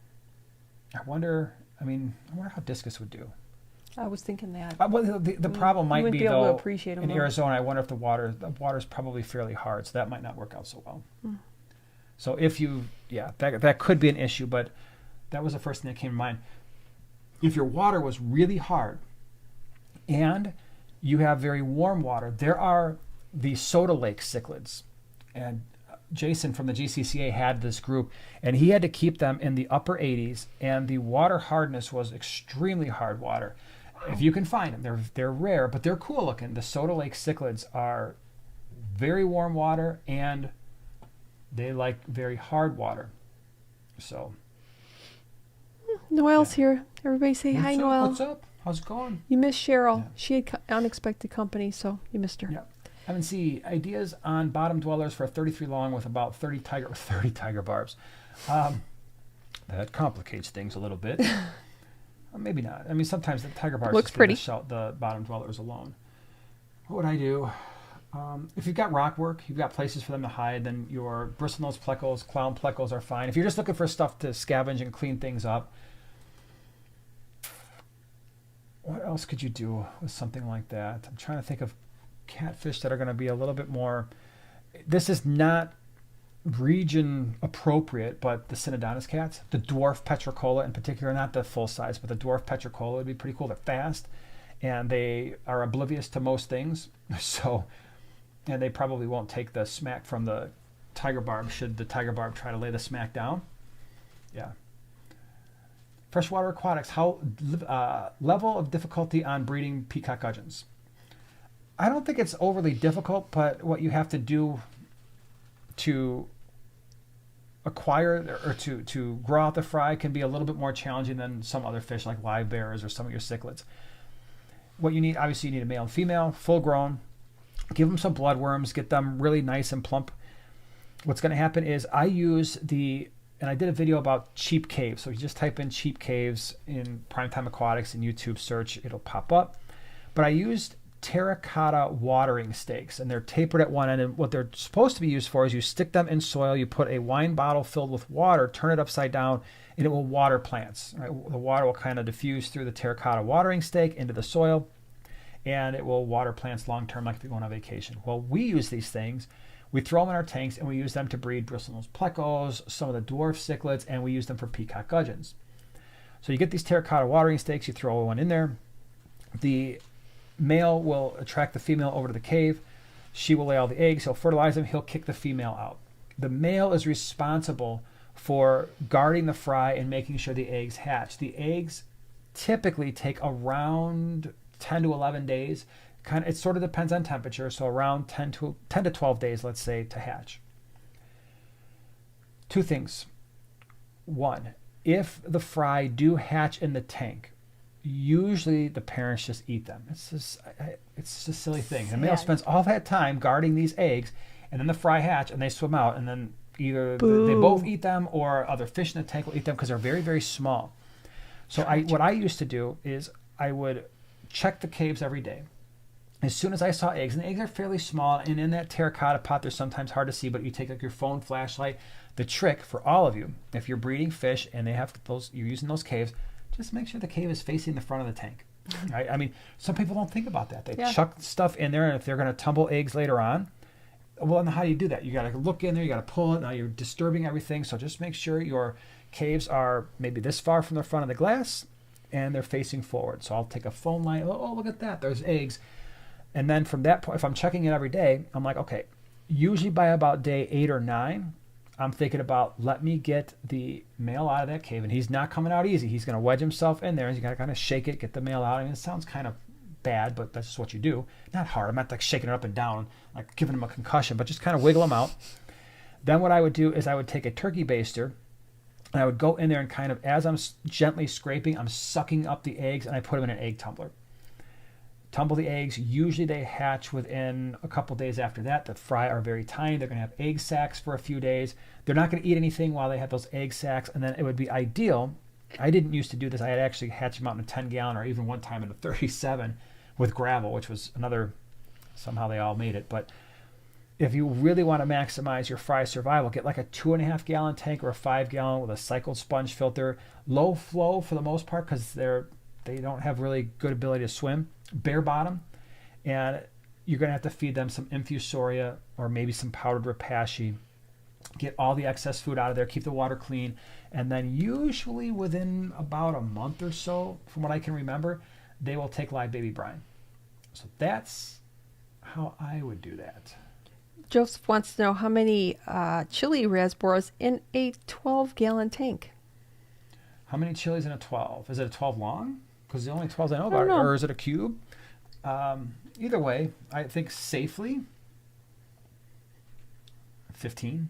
I wonder how Discus would do. I was thinking that. Well, the problem might be able though, to appreciate in Arizona, I wonder if the water's probably fairly hard, so that might not work out so well. So that could be an issue, but that was the first thing that came to mind. If your water was really hard and you have very warm water, there are the soda lake cichlids, and Jason from the GCCA had this group, and he had to keep them in the upper 80s, and the water hardness was extremely hard water. If you can find them, they're rare, but they're cool looking. The soda lake cichlids are very warm water, and they like very hard water. So Noelle's here. Everybody say hi, Noelle. What's up? How's it going? You missed Cheryl. Yeah. She had unexpected company, so you missed her. Yeah. Evan C. Ideas on bottom dwellers for a 33 long with about 30 tiger barbs. That complicates things a little bit. Maybe not. I mean, sometimes the tiger barbs looks just pretty. The bottom dwellers alone. What would I do? If you've got rock work, you've got places for them to hide, then your bristlenose plecos, clown plecos are fine. If you're just looking for stuff to scavenge and clean things up, what else could you do with something like that? I'm trying to think of catfish that are going to be a little bit more... This is not region appropriate, but the Synodontis cats, the dwarf petricola in particular, not the full size, but the dwarf petricola would be pretty cool. They're fast and they are oblivious to most things. So, and they probably won't take the smack from the tiger barb should the tiger barb try to lay the smack down. Yeah. Freshwater aquatics, how level of difficulty on breeding peacock gudgeons? I don't think it's overly difficult, but what you have to do to acquire or to grow out the fry can be a little bit more challenging than some other fish like live bears or some of your cichlids. What you need, obviously you need a male and female, full grown. Give them some bloodworms, get them really nice and plump. What's going to happen is I use and I did a video about cheap caves. So you just type in cheap caves in Primetime Aquatics in YouTube search, it'll pop up. But I used terracotta watering stakes, and they're tapered at one end, and what they're supposed to be used for is you stick them in soil, you put a wine bottle filled with water, turn it upside down, and it will water plants. Right? The water will kind of diffuse through the terracotta watering stake into the soil, and it will water plants long term like if you're going on vacation. Well, we use these things, we throw them in our tanks, and we use them to breed bristlenose plecos, some of the dwarf cichlids, and we use them for peacock gudgeons. So you get these terracotta watering stakes, you throw one in there, the male will attract the female over to the cave. She will lay all the eggs. He'll fertilize them. He'll kick the female out. The male is responsible for guarding the fry and making sure the eggs hatch. The eggs typically take around 10 to 11 days. It sort of depends on temperature. So around 10 to 12 days, let's say, to hatch. Two things. One, if the fry do hatch in the tank, usually the parents just eat them. It's just a silly thing. The male spends all that time guarding these eggs, and then the fry hatch and they swim out, and then either they both eat them or other fish in the tank will eat them because they're very, very small. So what I used to do is I would check the caves every day. As soon as I saw eggs, and the eggs are fairly small, and in that terracotta pot they're sometimes hard to see, but you take like your phone flashlight. The trick for all of you, if you're breeding fish and they have you're using those caves, just make sure the cave is facing the front of the tank. Right? I mean, some people don't think about that. They chuck stuff in there, and if they're going to tumble eggs later on, well, then how do you do that? You got to look in there, you got to pull it. Now you're disturbing everything. So just make sure your caves are maybe this far from the front of the glass, and they're facing forward. So I'll take a phone light. Oh, look at that. There's eggs. And then from that point, if I'm checking it every day, I'm like, okay, usually by about day 8 or 9, I'm thinking about, let me get the male out of that cave, and he's not coming out easy. He's going to wedge himself in there, and you got to kind of shake it, get the male out. I mean, it sounds kind of bad, but that's just what you do. Not hard. I'm not like shaking it up and down, like giving him a concussion, but just kind of wiggle him out. Then what I would do is I would take a turkey baster, and I would go in there and kind of, as I'm gently scraping, I'm sucking up the eggs, and I put them in an egg tumbler. Tumble the eggs. Usually they hatch within a couple days after that. The fry are very tiny. They're going to have egg sacs for a few days. They're not going to eat anything while they have those egg sacs. And then it would be ideal. I didn't used to do this. I had actually hatched them out in a 10-gallon or even one time in a 37 with gravel, which was another, somehow they all made it. But if you really want to maximize your fry survival, get like a 2.5-gallon tank or a 5-gallon with a cycled sponge filter. Low flow for the most part because they don't have really good ability to swim. Bare bottom, and you're going to have to feed them some infusoria or maybe some powdered rapashi. Get all the excess food out of there, keep the water clean, and then usually within about a month or so, from what I can remember, they will take live baby brine. So that's how I would do that. Joseph wants to know how many chili rasboras in a 12-gallon tank. How many chilies in a 12? Is it a 12 long? Because the only 12s I know about, or is it a cube? Either way, I think safely 15,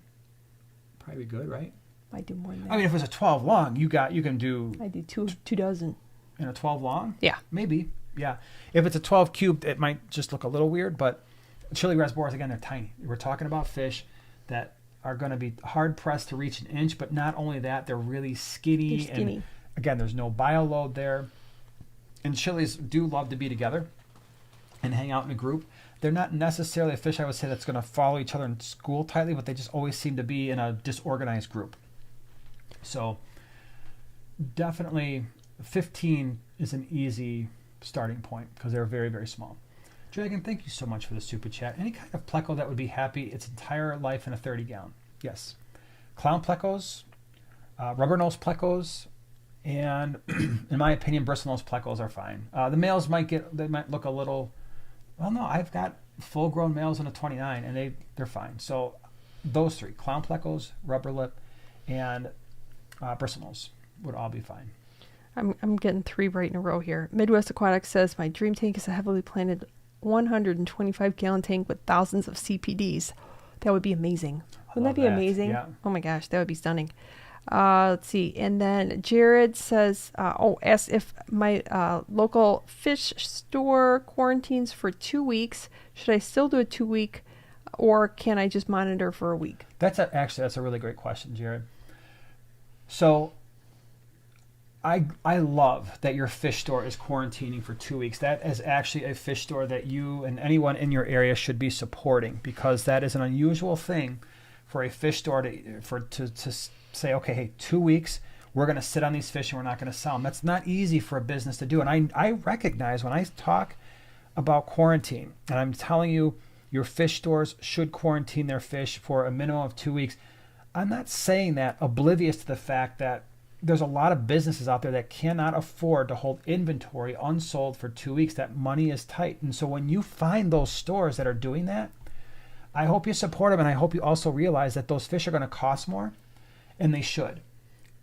probably good, right? I do more than that. I mean, if it's a 12 long, you can do. I do two dozen. In a 12 long? Yeah, maybe. Yeah, if it's a 12 cube, it might just look a little weird. But chili rasboras, again, they're tiny. We're talking about fish that are going to be hard pressed to reach an inch. But not only that, they're really skinny. They're skinny. And again, there's no bio load there. And chilies do love to be together and hang out in a group. they're not necessarily a fish I would say that's going to follow each other and school tightly, but they just always seem to be in a disorganized group. So definitely 15 is an easy starting point because they're very, very small. Dragon, thank you so much for the super chat. Any kind of pleco that would be happy its entire life in a 30 gallon? Yes. Clown plecos, rubber nose plecos, and in my opinion, bristle nose plecos are fine. The males might look a little, well, no, I've got full grown males in a 29 and they're fine. So those three, clown plecos, rubber lip, and bristle nose would all be fine. I'm getting 3 right in a row here. Midwest Aquatics says, my dream tank is a heavily planted 125 gallon tank with thousands of CPDs. That would be amazing. Wouldn't that be amazing? Yeah. Oh my gosh, that would be stunning. Let's see. And then Jared says, asks if my local fish store quarantines for 2 weeks. Should I still do a 2 week or can I just monitor for a week? That's a really great question, Jared. So I love that your fish store is quarantining for 2 weeks. That is actually a fish store that you and anyone in your area should be supporting because that is an unusual thing for a fish store to say, okay, hey, 2 weeks, we're going to sit on these fish and we're not going to sell them. That's not easy for a business to do. And I recognize when I talk about quarantine, and I'm telling you your fish stores should quarantine their fish for a minimum of 2 weeks, I'm not saying that oblivious to the fact that there's a lot of businesses out there that cannot afford to hold inventory unsold for 2 weeks. That money is tight. And so when you find those stores that are doing that, I hope you support them. And I hope you also realize that those fish are going to cost more, and they should.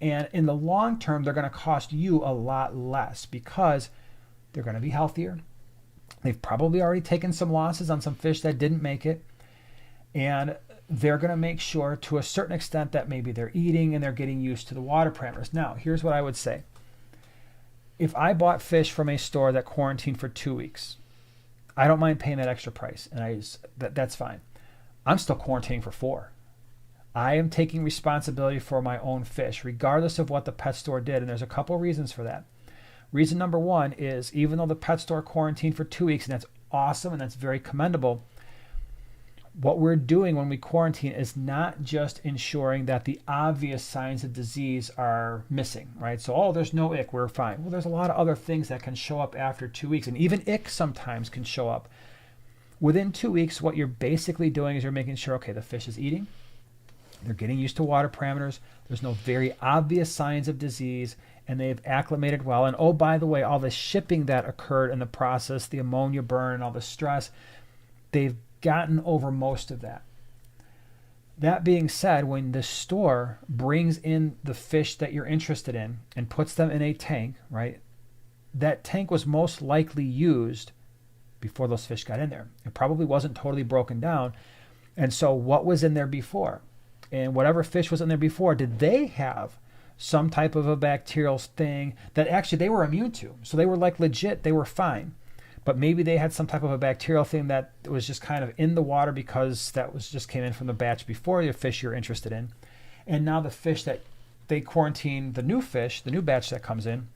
And in the long term, they're going to cost you a lot less because they're going to be healthier. They've probably already taken some losses on some fish that didn't make it. And they're going to make sure to a certain extent that maybe they're eating and they're getting used to the water parameters. Now, here's what I would say. If I bought fish from a store that quarantined for 2 weeks, I don't mind paying that extra price, and that's fine. I'm still quarantining for 4. I am taking responsibility for my own fish, regardless of what the pet store did, and there's a couple reasons for that. Reason number one is even though the pet store quarantined for 2 weeks, and that's awesome and that's very commendable, what we're doing when we quarantine is not just ensuring that the obvious signs of disease are missing, right? So, there's no ick, we're fine. Well, there's a lot of other things that can show up after 2 weeks, and even ick sometimes can show up. Within 2 weeks, what you're basically doing is you're making sure, okay, the fish is eating, they're getting used to water parameters, there's no very obvious signs of disease, and they've acclimated well. And oh, by the way, all the shipping that occurred in the process, the ammonia burn and all the stress, they've gotten over most of that. That being said, when the store brings in the fish that you're interested in and puts them in a tank, right, that tank was most likely used before those fish got in there. It probably wasn't totally broken down. And so what was in there before? And whatever fish was in there before, did they have some type of a bacterial thing that actually they were immune to? So they were like legit, they were fine. But maybe they had some type of a bacterial thing that was just kind of in the water because that was just came in from the batch before the fish you're interested in. And now the fish that they quarantine, the new fish, the new batch that comes in,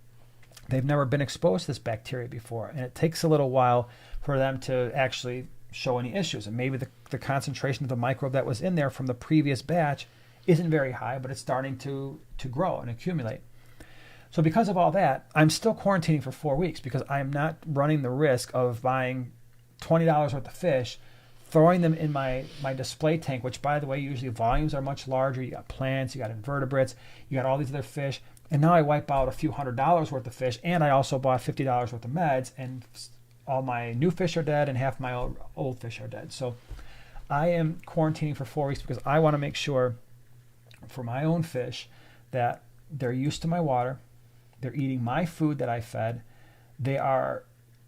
they've never been exposed to this bacteria before. And it takes a little while for them to actually show any issues. And maybe the concentration of the microbe that was in there from the previous batch isn't very high, but it's starting to grow and accumulate. So because of all that, I'm still quarantining for 4 weeks because I'm not running the risk of buying $20 worth of fish, throwing them in my display tank, which, by the way, usually volumes are much larger. You got plants, you got invertebrates, you got all these other fish. And now I wipe out a few $100s worth of fish, and I also bought $50 worth of meds, and all my new fish are dead and half my old fish are dead. So I am quarantining for 4 weeks because I want to make sure for my own fish that they're used to my water. They're eating my food that I fed. They are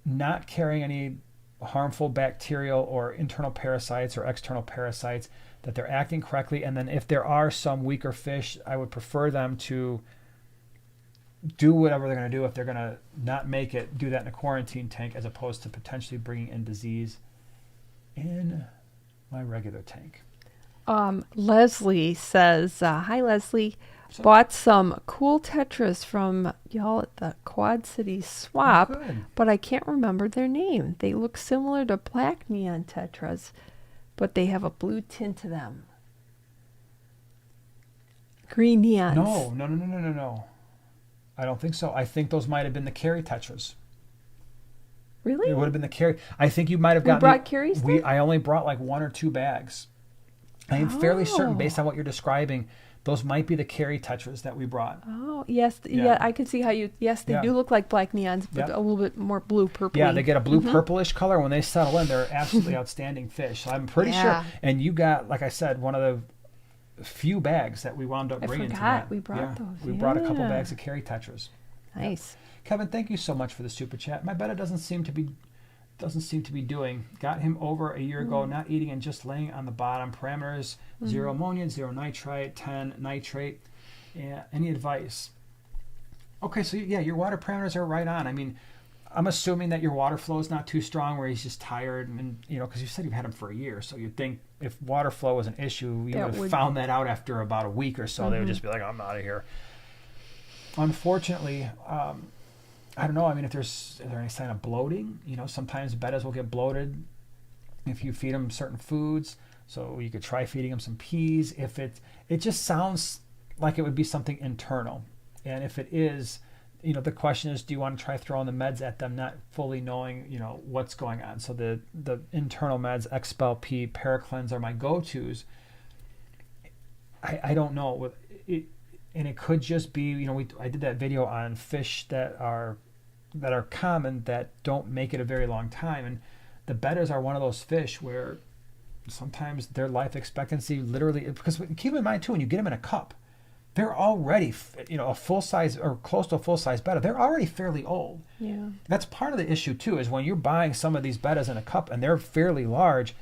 not carrying any harmful bacterial or internal parasites or external parasites, that they're acting correctly. And then if there are some weaker fish, I would prefer them to do whatever they're going to do. If they're going to not make it, do that in a quarantine tank as opposed to potentially bringing in disease in my regular tank. Leslie says, hi, Leslie. So- Bought some cool tetras from y'all at the Quad City Swap, Good. but I can't remember their name. They look similar to black neon tetras, but they have a blue tint to them. Green neons. No. I don't think so. I think those might have been the Carry tetras. Really? It would have been the Carry. I think you might have We gotten. brought Carries then? I only brought like 1 or 2 bags. I am fairly certain, Oh. based on what you're describing, those might be the Carry tetras that we brought. Oh, yes. Yeah. Yeah, I could see how you. Yes, they Yeah. do look like black neons, but Yeah. a little bit more blue purple. Yeah, they get a blue purplish color. When they settle in, they're absolutely outstanding fish. So I'm pretty Yeah. sure. And you got, like I said, one of the few bags that we wound up I bringing. forgot tonight. we brought those, We brought a couple yeah. bags of Carry tetras. Nice. Kevin, thank you so much for the super chat. My betta doesn't seem to be doing. Got him over a year ago, not eating and just laying on the bottom. Parameters: 0 ammonia, 0 nitrite, 10 nitrate. Yeah, any advice? Okay, so yeah, your water parameters are right on. I mean, I'm assuming that your water flow is not too strong, where he's just tired, and because you said you've had him for a year, so you'd think if water flow was an issue, you would have found that out after about a week or so. They would just be like, I'm out of here. Unfortunately, I don't know. I mean, is there any sign of bloating? Sometimes bettas will get bloated if you feed them certain foods. So you could try feeding them some peas. If it just sounds like it would be something internal, and if it is, the question is, do you want to try throwing the meds at them, not fully knowing, what's going on? So the internal meds, Expel P, Paracleanse are my go-tos. I don't know. And it could just be, I did that video on fish that are common that don't make it a very long time, and the bettas are one of those fish where sometimes their life expectancy literally, because keep in mind too, when you get them in a cup, they're already a full size or close to a full size betta. They're already fairly old. Yeah. That's part of the issue too, is when you're buying some of these bettas in a cup and they're fairly large,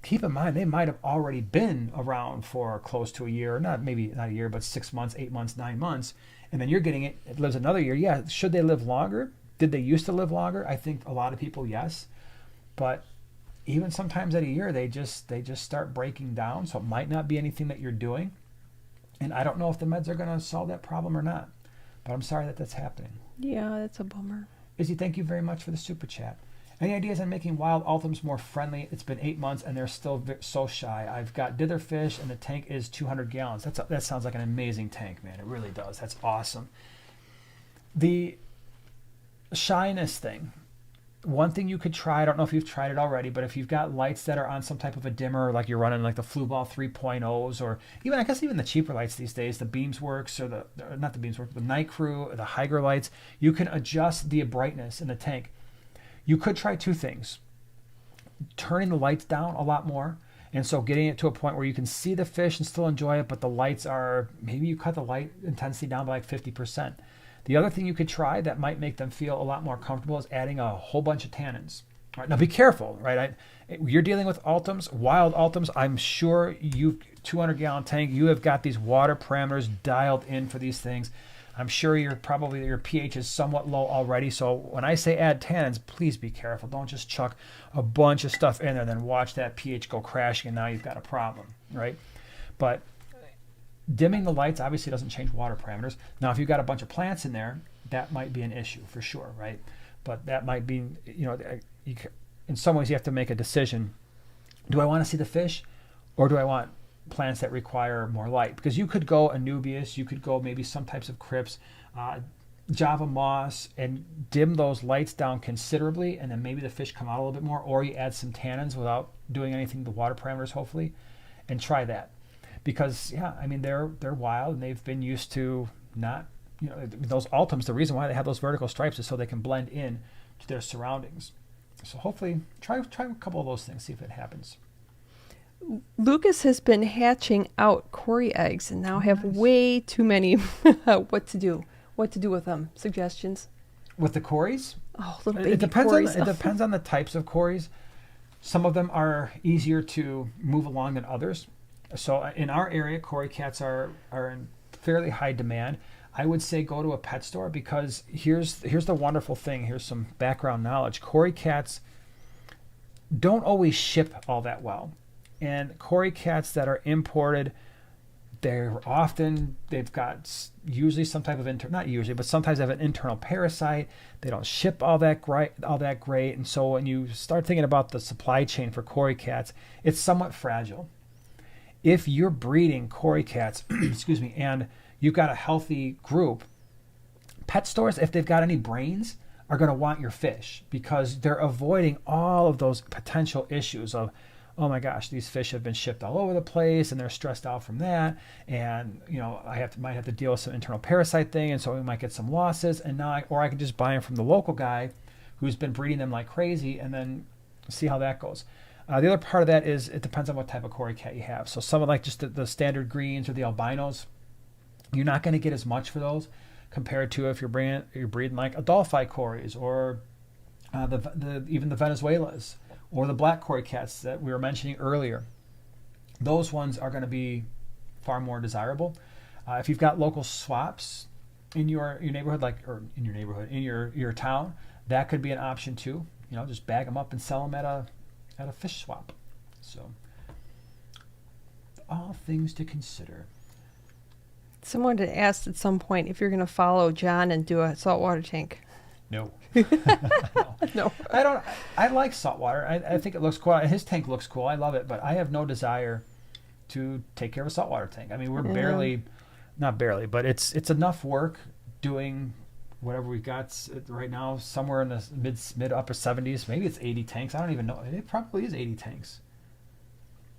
keep in mind they might have already been around for close to a year, maybe not a year, but 6 months, 8 months, 9 months, and then you're getting it lives another year. Yeah, should they live longer? Did they used to live longer? I think a lot of people, yes, but even sometimes at a year they just start breaking down. So it might not be anything that you're doing, and I don't know if the meds are going to solve that problem or not. But I'm sorry that that's happening. Yeah, that's a bummer. Izzy, thank you very much for the super chat. Any ideas on making wild ultims more friendly? It's been 8 months and they're still so shy. I've got dither fish and the tank is 200 gallons. That sounds like an amazing tank, man. It really does. That's awesome. The shyness thing. One thing you could try, I don't know if you've tried it already, but if you've got lights that are on some type of a dimmer, like you're running like the Flueball 3.0s, or I guess even the cheaper lights these days, the Beamsworks or not the Beamsworks, the Night Crew, the Hygger lights, you can adjust the brightness in the tank. You could try 2 things. Turning the lights down a lot more, and so getting it to a point where you can see the fish and still enjoy it, but the lights are, maybe you cut the light intensity down by like 50%. The other thing you could try that might make them feel a lot more comfortable is adding a whole bunch of tannins. All right, now be careful, right? You're dealing with ultims, wild ultims. I'm sure 200-gallon tank, you have got these water parameters dialed in for these things. I'm sure your pH is somewhat low already. So when I say add tannins, please be careful. Don't just chuck a bunch of stuff in there and then watch that pH go crashing and now you've got a problem, right? But dimming the lights obviously doesn't change water parameters. Now, if you've got a bunch of plants in there, that might be an issue for sure, right? But that might be, in some ways you have to make a decision. Do I want to see the fish, or do I want plants that require more light? Because you could go Anubias, you could go maybe some types of crypts, Java moss, and dim those lights down considerably, and then maybe the fish come out a little bit more, or you add some tannins without doing anything to the water parameters, hopefully, and try that. Because they're wild and they've been used to not, those ultims. The reason why they have those vertical stripes is so they can blend in to their surroundings. So hopefully try a couple of those things, see if it happens. Lucas has been hatching out Cory eggs and now have way too many. What to do with them? Suggestions? With the Corys? Oh, little baby it depends Corys. It depends on the types of Corys. Some of them are easier to move along than others. So in our area, Cory cats are in fairly high demand. I would say go to a pet store, because here's the wonderful thing. Here's some background knowledge. Cory cats don't always ship all that well. And Cory cats that are imported, they've got usually some type of not usually, but sometimes they have an internal parasite. They don't ship all that great. And so when you start thinking about the supply chain for Cory cats, it's somewhat fragile. If you're breeding Cory cats, excuse me, and you've got a healthy group, pet stores, if they've got any brains, are going to want your fish because they're avoiding all of those potential issues of, oh my gosh, these fish have been shipped all over the place and they're stressed out from that. And, might have to deal with some internal parasite thing. And so we might get some losses. And now, or I can just buy them from the local guy who's been breeding them like crazy and then see how that goes. The other part of that is it depends on what type of Cory cat you have. So some of like just the standard greens or the albinos, you're not going to get as much for those compared to if you're breeding like Adolphi Corys or even the Venezuelas or the black Cory cats that we were mentioning earlier. Those ones are going to be far more desirable. If you've got local swaps in your neighborhood, in your town, that could be an option too. Just bag them up and sell them at a fish swap. So, all things to consider. Someone had asked at some point if you're going to follow John and do a saltwater tank. No. No. I don't. I like saltwater. I think it looks cool. His tank looks cool. I love it, but I have no desire to take care of a saltwater tank. I mean, we're not barely, but it's enough work doing whatever we've got right now, somewhere in the mid upper 70s. Maybe it's 80 tanks. I don't even know. It probably is 80 tanks.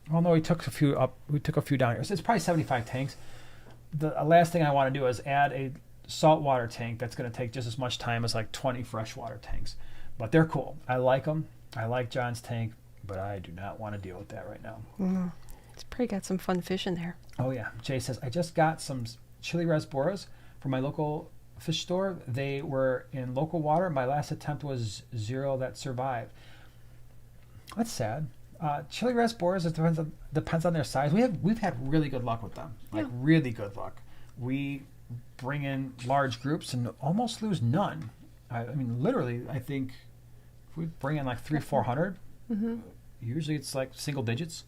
Well, no, we took a few up. We took a few down here. So it's probably 75 tanks. The last thing I want to do is add a saltwater tank that's going to take just as much time as like 20 freshwater tanks. But they're cool. I like them. I like John's tank, but I do not want to deal with that right now. It's probably got some fun fish in there. Oh, yeah. Jay says, I just got some chili rasboras from my local fish store. They were in local water. My last attempt was 0 that survived. That's sad. Chili rasboras, it depends on their size. We've had really good luck with them. Really good luck. We bring in large groups and almost lose none. I mean, literally, I think if we bring in like 300-400, usually it's like single digits.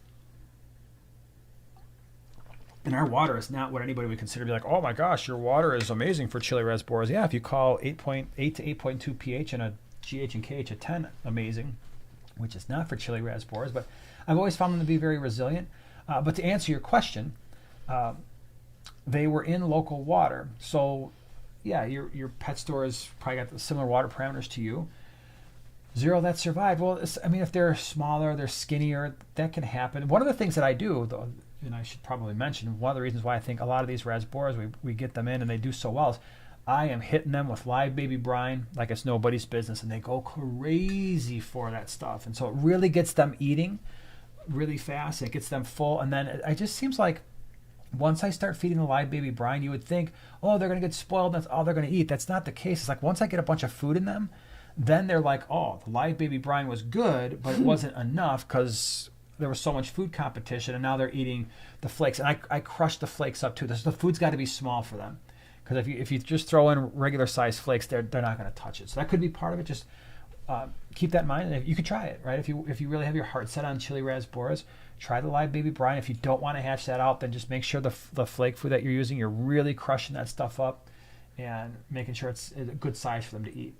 And our water is not what anybody would consider to be like, oh my gosh, your water is amazing for chili rasboras. Yeah, if you call 8.8 to 8.2 pH and a GH and KH at 10, amazing, which is not for chili rasboras. But I've always found them to be very resilient. But to answer your question, they were in local water. So, yeah, your pet store has probably got similar water parameters to you. 0 that survived. Well, if they're smaller, they're skinnier, that can happen. One of the things that I do, though, and I should probably mention, one of the reasons why I think a lot of these rasboras, we get them in and they do so well is I am hitting them with live baby brine like it's nobody's business, and they go crazy for that stuff. And so it really gets them eating really fast. It gets them full. And then it just seems like once I start feeding the live baby brine, you would think, oh, they're going to get spoiled. That's all they're going to eat. That's not the case. It's like once I get a bunch of food in them, then they're like, oh, the live baby brine was good, but it wasn't enough because there was so much food competition, and now they're eating the flakes. And I crush the flakes up too. The food's got to be small for them, because if you just throw in regular size flakes, they're not going to touch it. So that could be part of it. Just keep that in mind. And you could try it, right? If you really have your heart set on chili rasboras, try the live baby brine. If you don't want to hatch that out, then just make sure the flake food that you're using, you're really crushing that stuff up and making sure it's a good size for them to eat.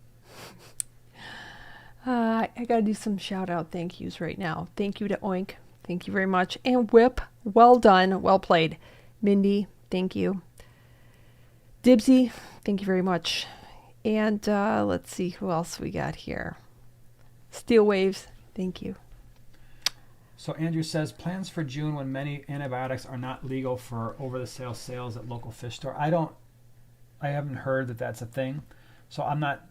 I got to do some shout-out thank yous right now. Thank you to Oink. Thank you very much. And Whip, well done. Well played. Mindy, thank you. Dibsy, thank you very much. And let's see who else we got here. Steel Waves, thank you. So Andrew says, plans for June when many antibiotics are not legal for over-the-sale sales at local fish store. I haven't heard that that's a thing. So I'm not...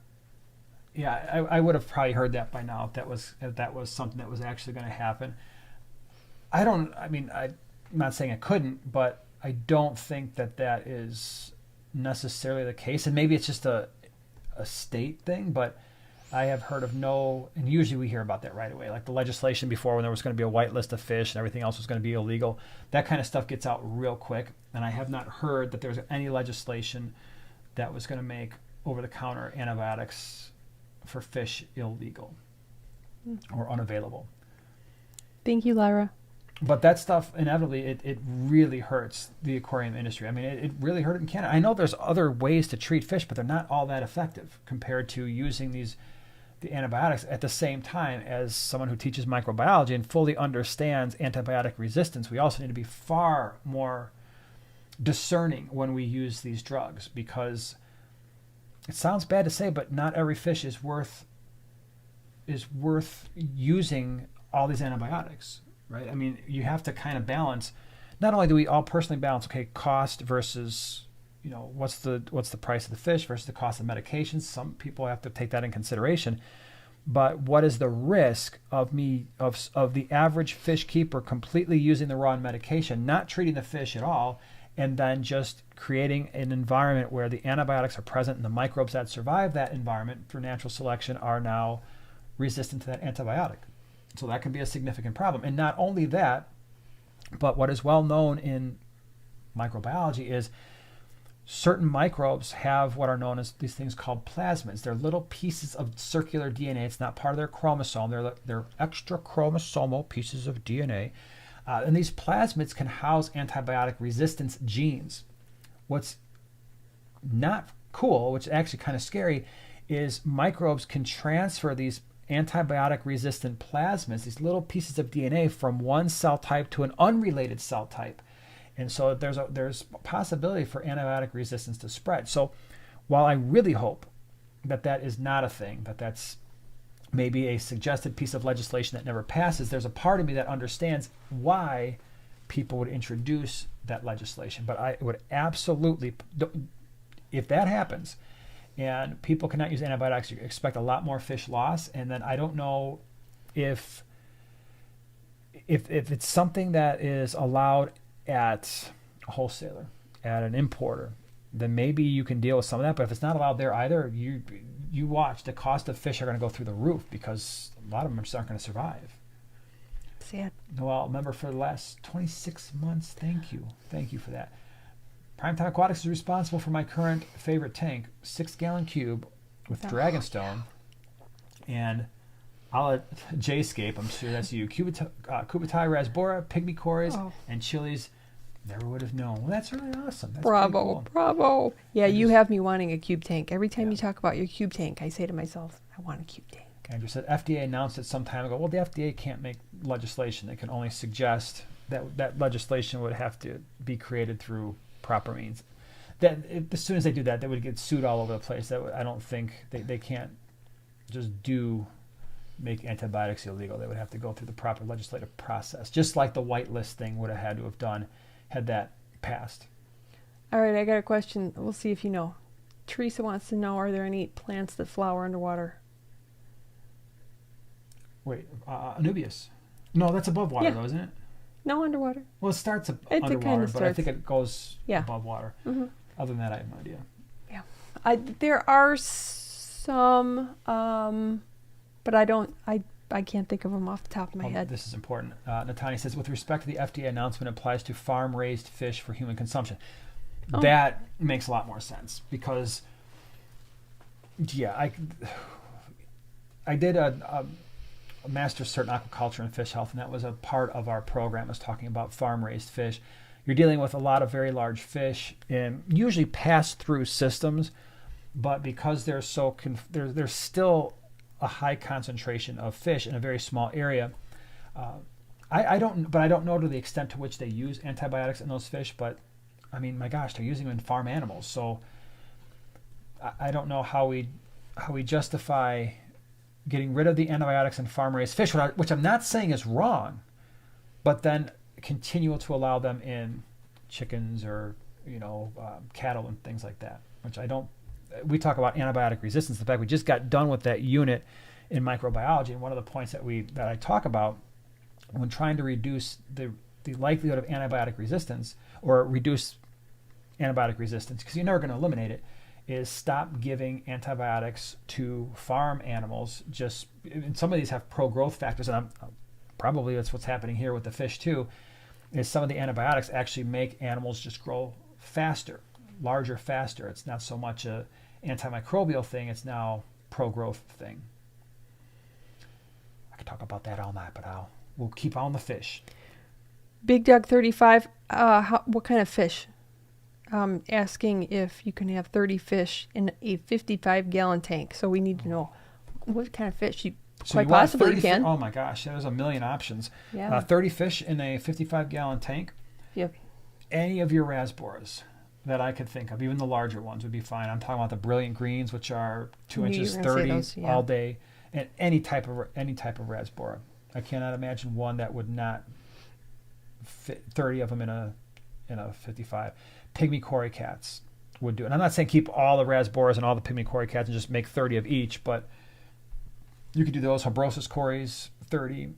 Yeah, I would have probably heard that by now if that was something that was actually going to happen. I'm not saying it couldn't, but I don't think that is necessarily the case. And maybe it's just a state thing, but I have heard of no, and usually we hear about that right away. Like the legislation before, when there was going to be a white list of fish and everything else was going to be illegal, that kind of stuff gets out real quick. And I have not heard that there's any legislation that was going to make over-the-counter antibiotics for fish illegal or unavailable. Thank you, Lyra. But that stuff, inevitably, it really hurts the aquarium industry. I mean, it really hurt it in Canada. I know there's other ways to treat fish, but they're not all that effective compared to using the antibiotics at the same time. As someone who teaches microbiology and fully understands antibiotic resistance, we also need to be far more discerning when we use these drugs, because it sounds bad to say, but not every fish is worth using all these antibiotics, right? I mean, you have to kind of balance. Not only do we all personally balance, okay, cost versus, what's the price of the fish versus the cost of medications. Some people have to take that in consideration. But what is the risk of the average fish keeper completely using the raw medication, not treating the fish at all, and then just creating an environment where the antibiotics are present and the microbes that survive that environment through natural selection are now resistant to that antibiotic. So that can be a significant problem. And not only that, but what is well known in microbiology is certain microbes have what are known as these things called plasmids. They're little pieces of circular DNA. It's not part of their chromosome. They're extra chromosomal pieces of DNA. And these plasmids can house antibiotic resistance genes. What's not cool, which is actually kind of scary, is microbes can transfer these antibiotic resistant plasmids, these little pieces of DNA, from one cell type to an unrelated cell type. And so there's a possibility for antibiotic resistance to spread. So while I really hope that is not a thing, that's maybe a suggested piece of legislation that never passes, there's a part of me that understands why people would introduce that legislation. But I would absolutely, if that happens and people cannot use antibiotics, you expect a lot more fish loss. And then I don't know if it's something that is allowed at a wholesaler, at an importer, then maybe you can deal with some of that. But if it's not allowed there either, you watch, the cost of fish are going to go through the roof, because a lot of them just aren't going to survive. Sad. Well, member for the last 26 months, thank you for that. Primetime Aquatics is responsible for my current favorite tank, 6-gallon cube with Dragonstone, and I'll let J-scape, I'm sure that's you, Cubitai, Rasbora, Pygmy Cories, and Chilies. Never would have known. Well, that's really awesome. That's bravo, cool. bravo. Yeah, you have me wanting a cube tank. Every time you talk about your cube tank, I say to myself, I want a cube tank. Andrew said, FDA announced it some time ago. Well, the FDA can't make legislation. They can only suggest that legislation would have to be created through proper means. As soon as they do that, they would get sued all over the place. I don't think they can't just make antibiotics illegal. They would have to go through the proper legislative process, just like the whitelist thing would have had to have done had that passed. All right, I got a question. We'll see if you know. Teresa wants to know, are there any plants that flower underwater? Wait, Anubias. No, that's above water, though, isn't it? No, underwater. Well, it starts underwater, kind of but I think it goes above water. Mm-hmm. Other than that, I have no idea. Yeah. There are some, but I can't think of them off the top of my head. This is important. Natani says, with respect to the FDA announcement, applies to farm-raised fish for human consumption. Oh. That makes a lot more sense, because, I did a master's cert in aquaculture and fish health, and that was a part of our program, was talking about farm-raised fish. You're dealing with a lot of very large fish, and usually pass-through systems, but because they're so there's still a high concentration of fish in a very small area. I don't know to the extent to which they use antibiotics in those fish, but I mean, my gosh, they're using them in farm animals. So I don't know how we justify getting rid of the antibiotics in farm-raised fish, which I'm not saying is wrong, but then continue to allow them in chickens or cattle and things like that, which I don't. We talk about antibiotic resistance. In fact, we just got done with that unit in microbiology, and one of the points that I talk about when trying to reduce the likelihood of antibiotic resistance, or reduce antibiotic resistance, because you're never going to eliminate it, is stop giving antibiotics to farm animals. And some of these have pro-growth factors, and probably that's what's happening here with the fish too, is some of the antibiotics actually make animals just grow faster, larger, faster. It's not so much a antimicrobial thing, it's now pro-growth thing. I could talk about that all night, but we'll keep on the fish. Big Dog 35. What kind of fish? Asking if you can have 30 fish in a 55-gallon tank. So we need to know what kind of fish you quite possibly can. Oh my gosh, there's a million options. Yeah. 30 fish in a 55-gallon tank. Yep. Any of your rasboras that I could think of, even the larger ones would be fine. I'm talking about the brilliant greens, which are 2 inches, 30 all day, and any type of rasbora. I cannot imagine one that would not fit 30 of them in a 55. Pygmy Cory cats would do it. And I'm not saying keep all the rasboras and all the Pygmy Cory cats and just make 30 of each, but you could do those. Habrosus Corys, 30.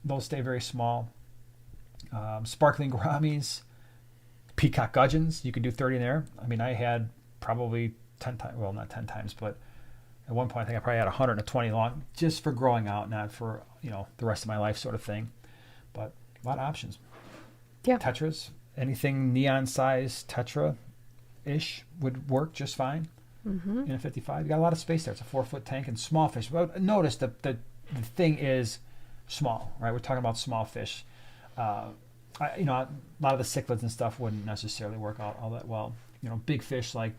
Those stay very small. Sparkling Gouramis, Peacock Gudgeons, you could do 30 in there. I mean, I had probably 10 times, well, not 10 times, but at one point I think I probably had 120 long just for growing out, not for, the rest of my life sort of thing. But a lot of options. Yeah. Tetras, anything neon size tetra-ish would work just fine in a 55. You got a lot of space there. It's a 4-foot tank and small fish. But notice the thing is small, right? We're talking about small fish. A lot of the cichlids and stuff wouldn't necessarily work out all that well. Big fish like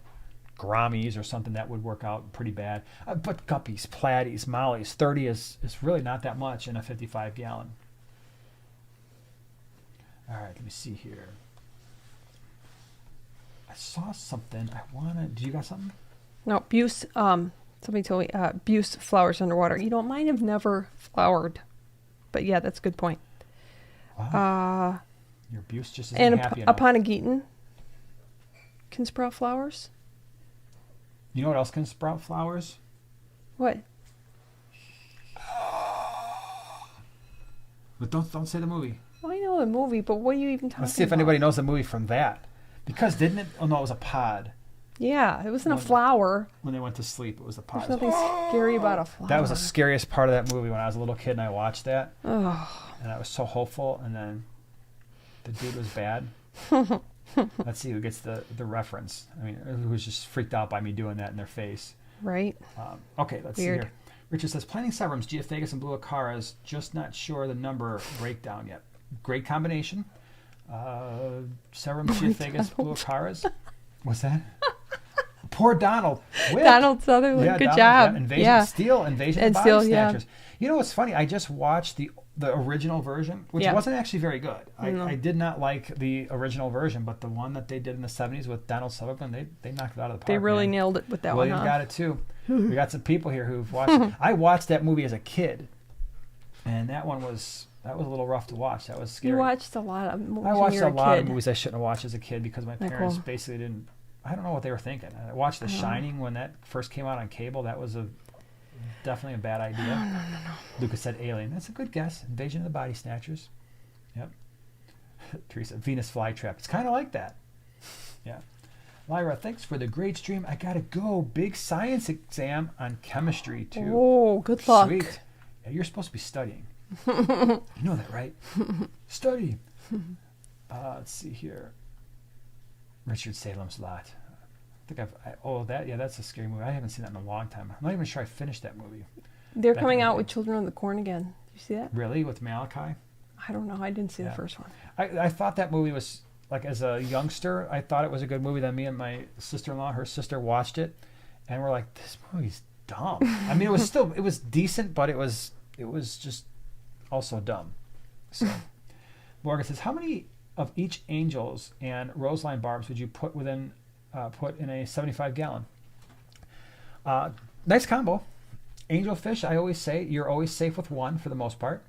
gouramis or something that would work out pretty bad. But guppies, platies, mollies, 30 is really not that much in a 55-gallon. All right, let me see here. I saw something. Do you got something? No, Buse. Somebody told me Buse flowers underwater. Mine have never flowered, but yeah, that's a good point. Wow. Your Buse just isn't happy enough. Aponigeton can sprout flowers. You know what else can sprout flowers? What? But don't say the movie. Well, I know the movie, but what are you even talking about? Let's see if anybody knows the movie from that. Because didn't it? Oh no, it was a pod. Yeah, it wasn't a flower. When they went to sleep, it was a pod. There's nothing scary about a flower. That was the scariest part of that movie when I was a little kid and I watched that. Oh. And I was so hopeful, and then the dude was bad. Let's see who gets the reference. I mean, who was just freaked out by me doing that in their face. Right. Okay, let's see here. Richard says, planting Severums, Geophagus, and Blue Acaras, just not sure the number breakdown yet. Great combination. Severums, Geophagus, Blue Acaras. What's that? Poor Donald. Donald Sutherland. Yeah, good Donald, job. Invasion of Body Snatchers. Yeah. What's funny? I just watched the original version, which wasn't actually very good. I did not like the original version, but the one that they did in the 70s with Donald Sutherland, they knocked it out of the park. They really nailed it with that one. William got it too. We got some people here who've watched it. I watched that movie as a kid, and that was a little rough to watch. That was scary. You watched a lot of movies. I watched a lot of movies I shouldn't have watched as a kid because my parents basically didn't. I don't know what they were thinking. I watched The Shining when that first came out on cable. That was definitely a bad idea. No. Lucas said Alien. That's a good guess. Invasion of the Body Snatchers. Yep. Teresa, Venus Flytrap. It's kind of like that. Yeah. Lyra, thanks for the great stream. I gotta go. Big science exam on chemistry too. Oh, good luck. Sweet. Yeah, you're supposed to be studying. You know that, right? Study. Let's see here. Richard Salem's Lot. I think that's a scary movie. I haven't seen that in a long time. I'm not even sure I finished that movie. They're coming out with Children of the Corn again. Did you see that? Really? With Malachi? I don't know. I didn't see the first one. I thought that movie was, like, as a youngster, I thought it was a good movie. Then me and my sister-in-law, her sister, watched it, and we're like, this movie's dumb. I mean, it was decent, but it was just also dumb. So, Morgan says, how many of each angels and roseline barbs would you put in a 75-gallon? Nice combo. Angelfish, I always say, you're always safe with one for the most part.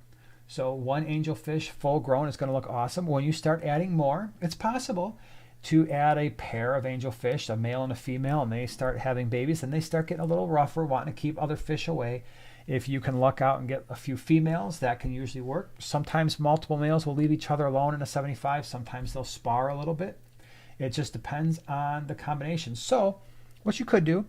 So one angelfish full grown is going to look awesome. When you start adding more, it's possible to add a pair of angelfish, a male and a female, and they start having babies, and they start getting a little rougher, wanting to keep other fish away. If you can luck out and get a few females, that can usually work. Sometimes multiple males will leave each other alone in a 75. Sometimes they'll spar a little bit. It just depends on the combination. So what you could do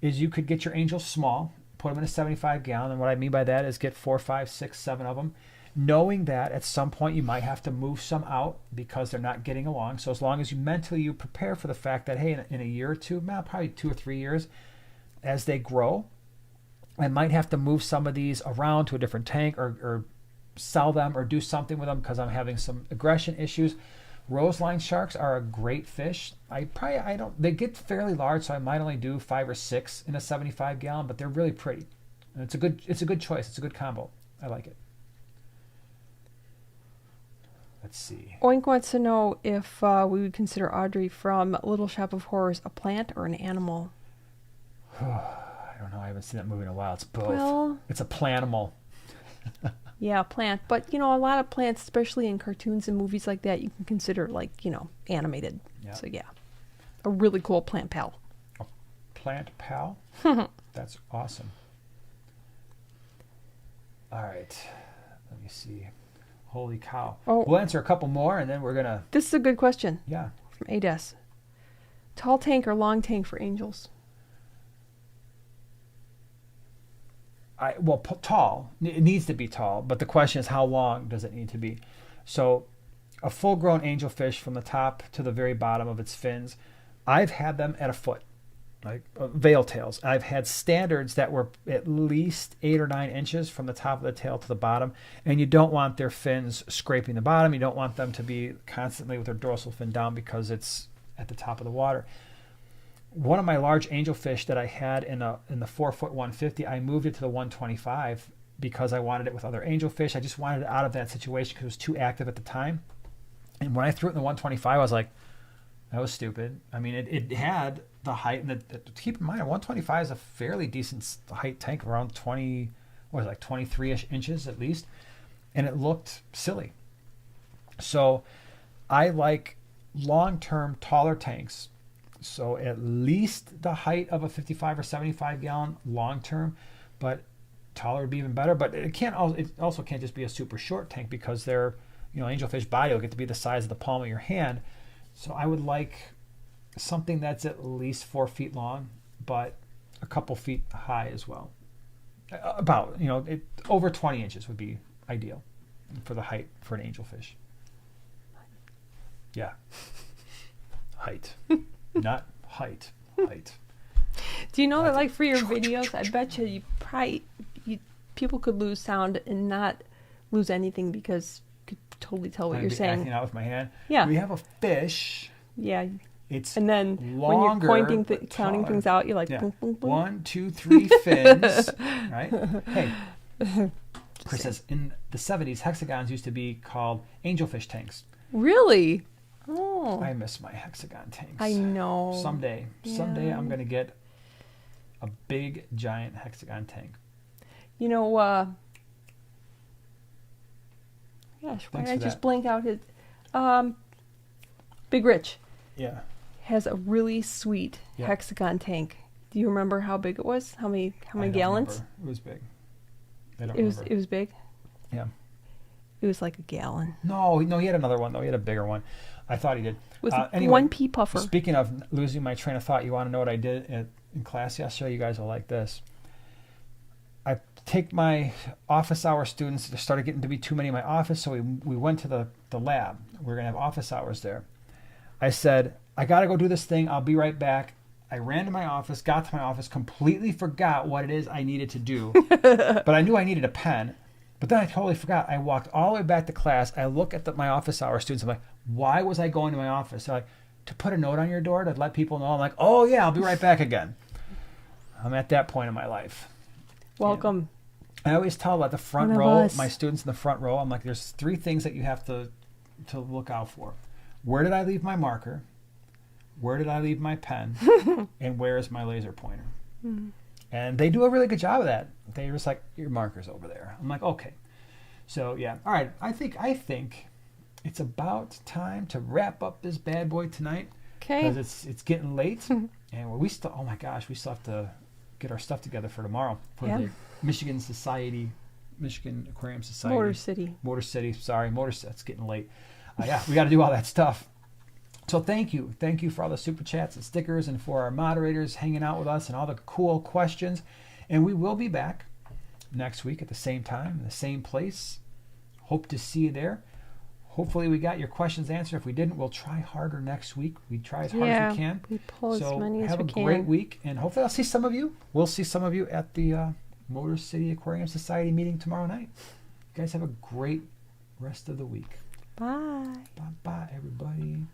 is you could get your angels small, put them in a 75-gallon. And what I mean by that is get 4, 5, 6, 7 of them, knowing that at some point you might have to move some out because they're not getting along. So as long as you prepare for the fact that, hey, in a year or two, probably 2 or 3 years, as they grow, I might have to move some of these around to a different tank or sell them or do something with them because I'm having some aggression issues. Roseline sharks are a great fish. They get fairly large, so I might only do 5 or 6 in a 75 gallon, but they're really pretty. And it's a good choice. It's a good combo. I like it. Let's see. Oink wants to know if we would consider Audrey from Little Shop of Horrors a plant or an animal. I don't know. I haven't seen that movie in a while. It's both. Well, it's a planimal. Yeah, plant. But, a lot of plants, especially in cartoons and movies like that, you can consider, animated. Yeah. So, yeah. A really cool plant pal. A plant pal? That's awesome. All right. Let me see. Holy cow. Oh. We'll answer a couple more, and then we're going to... This is a good question. Yeah. From Ades. Tall tank or long tank for angels? Tall. It needs to be tall, but the question is how long does it need to be? So a full-grown angelfish from the top to the very bottom of its fins, I've had them at a foot, like veil tails. I've had standards that were at least 8 or 9 inches from the top of the tail to the bottom, and you don't want their fins scraping the bottom. You don't want them to be constantly with their dorsal fin down because it's at the top of the water. One of my large angelfish that I had in the 4-foot 150, I moved it to the 125 because I wanted it with other angelfish. I just wanted it out of that situation because it was too active at the time. And when I threw it in the 125, I was like, that was stupid. I mean, it had the height. And keep in mind, a 125 is a fairly decent height tank, around 23-ish inches at least. And it looked silly. So I like long-term taller tanks. So at least the height of a 55 or 75 gallon long term, but taller would be even better. But it also can't just be a super short tank because angelfish body will get to be the size of the palm of your hand. So I would like something that's at least 4 feet long, but a couple feet high as well. About, over 20 inches would be ideal for the height for an angelfish. Yeah. Height. Not height. Do you know that, for your videos, I bet you people could lose sound and not lose anything because you could totally tell what you're saying. Acting out with my hand. Yeah. We have a fish. Yeah. It's and then longer, when you're counting things out, you're like, yeah. boom, boom, boom. 1, 2, 3 fins. Right? Hey. Chris says, in the 70s, hexagons used to be called angelfish tanks. Really? Oh. I miss my hexagon tanks. I know. Someday I'm going to get a big, giant hexagon tank. Gosh, why did I just blank out his... Big Rich. Yeah. Has a really sweet hexagon tank. Do you remember how big it was? How many gallons? Remember. It was big. I don't remember. It was big? Yeah. It was like a gallon. No, he had another one, though. He had a bigger one. I thought he did. It was anyway, one pea puffer. Speaking of losing my train of thought, you want to know what I did in class yesterday? You guys will like this. I take my office hour students. There started getting to be too many in my office, so we went to the lab. We're going to have office hours there. I said, I got to go do this thing. I'll be right back. I ran to my office, got to my office, completely forgot what it is I needed to do. But I knew I needed a pen. But then I totally forgot. I walked all the way back to class. I look at my office hour students. I'm like, why was I going to my office? They're like, to put a note on your door to let people know. I'm like, oh, yeah, I'll be right back again. I'm at that point in my life. Welcome. I always tell the front row, my students in the front row, I'm like, there's 3 things that you have to look out for. Where did I leave my marker? Where did I leave my pen? And where is my laser pointer? Mm-hmm. And they do a really good job of that. They're just like, your marker's over there. I'm like, okay. So, yeah. All right. I think it's about time to wrap up this bad boy tonight. Okay. Because it's getting late. And we still have to get our stuff together for tomorrow for the Michigan Aquarium Society. Motor City. Sorry. It's getting late. We got to do all that stuff. So thank you for all the super chats and stickers, and for our moderators hanging out with us and all the cool questions. And we will be back next week at the same time, in the same place. Hope to see you there. Hopefully we got your questions answered. If we didn't, we'll try harder next week. We try as hard as we can. We pull as many as we can. Have a great week, and hopefully I'll see some of you. We'll see some of you at the Motor City Aquarium Society meeting tomorrow night. guys have a great rest of the week. Bye. Bye-bye, everybody.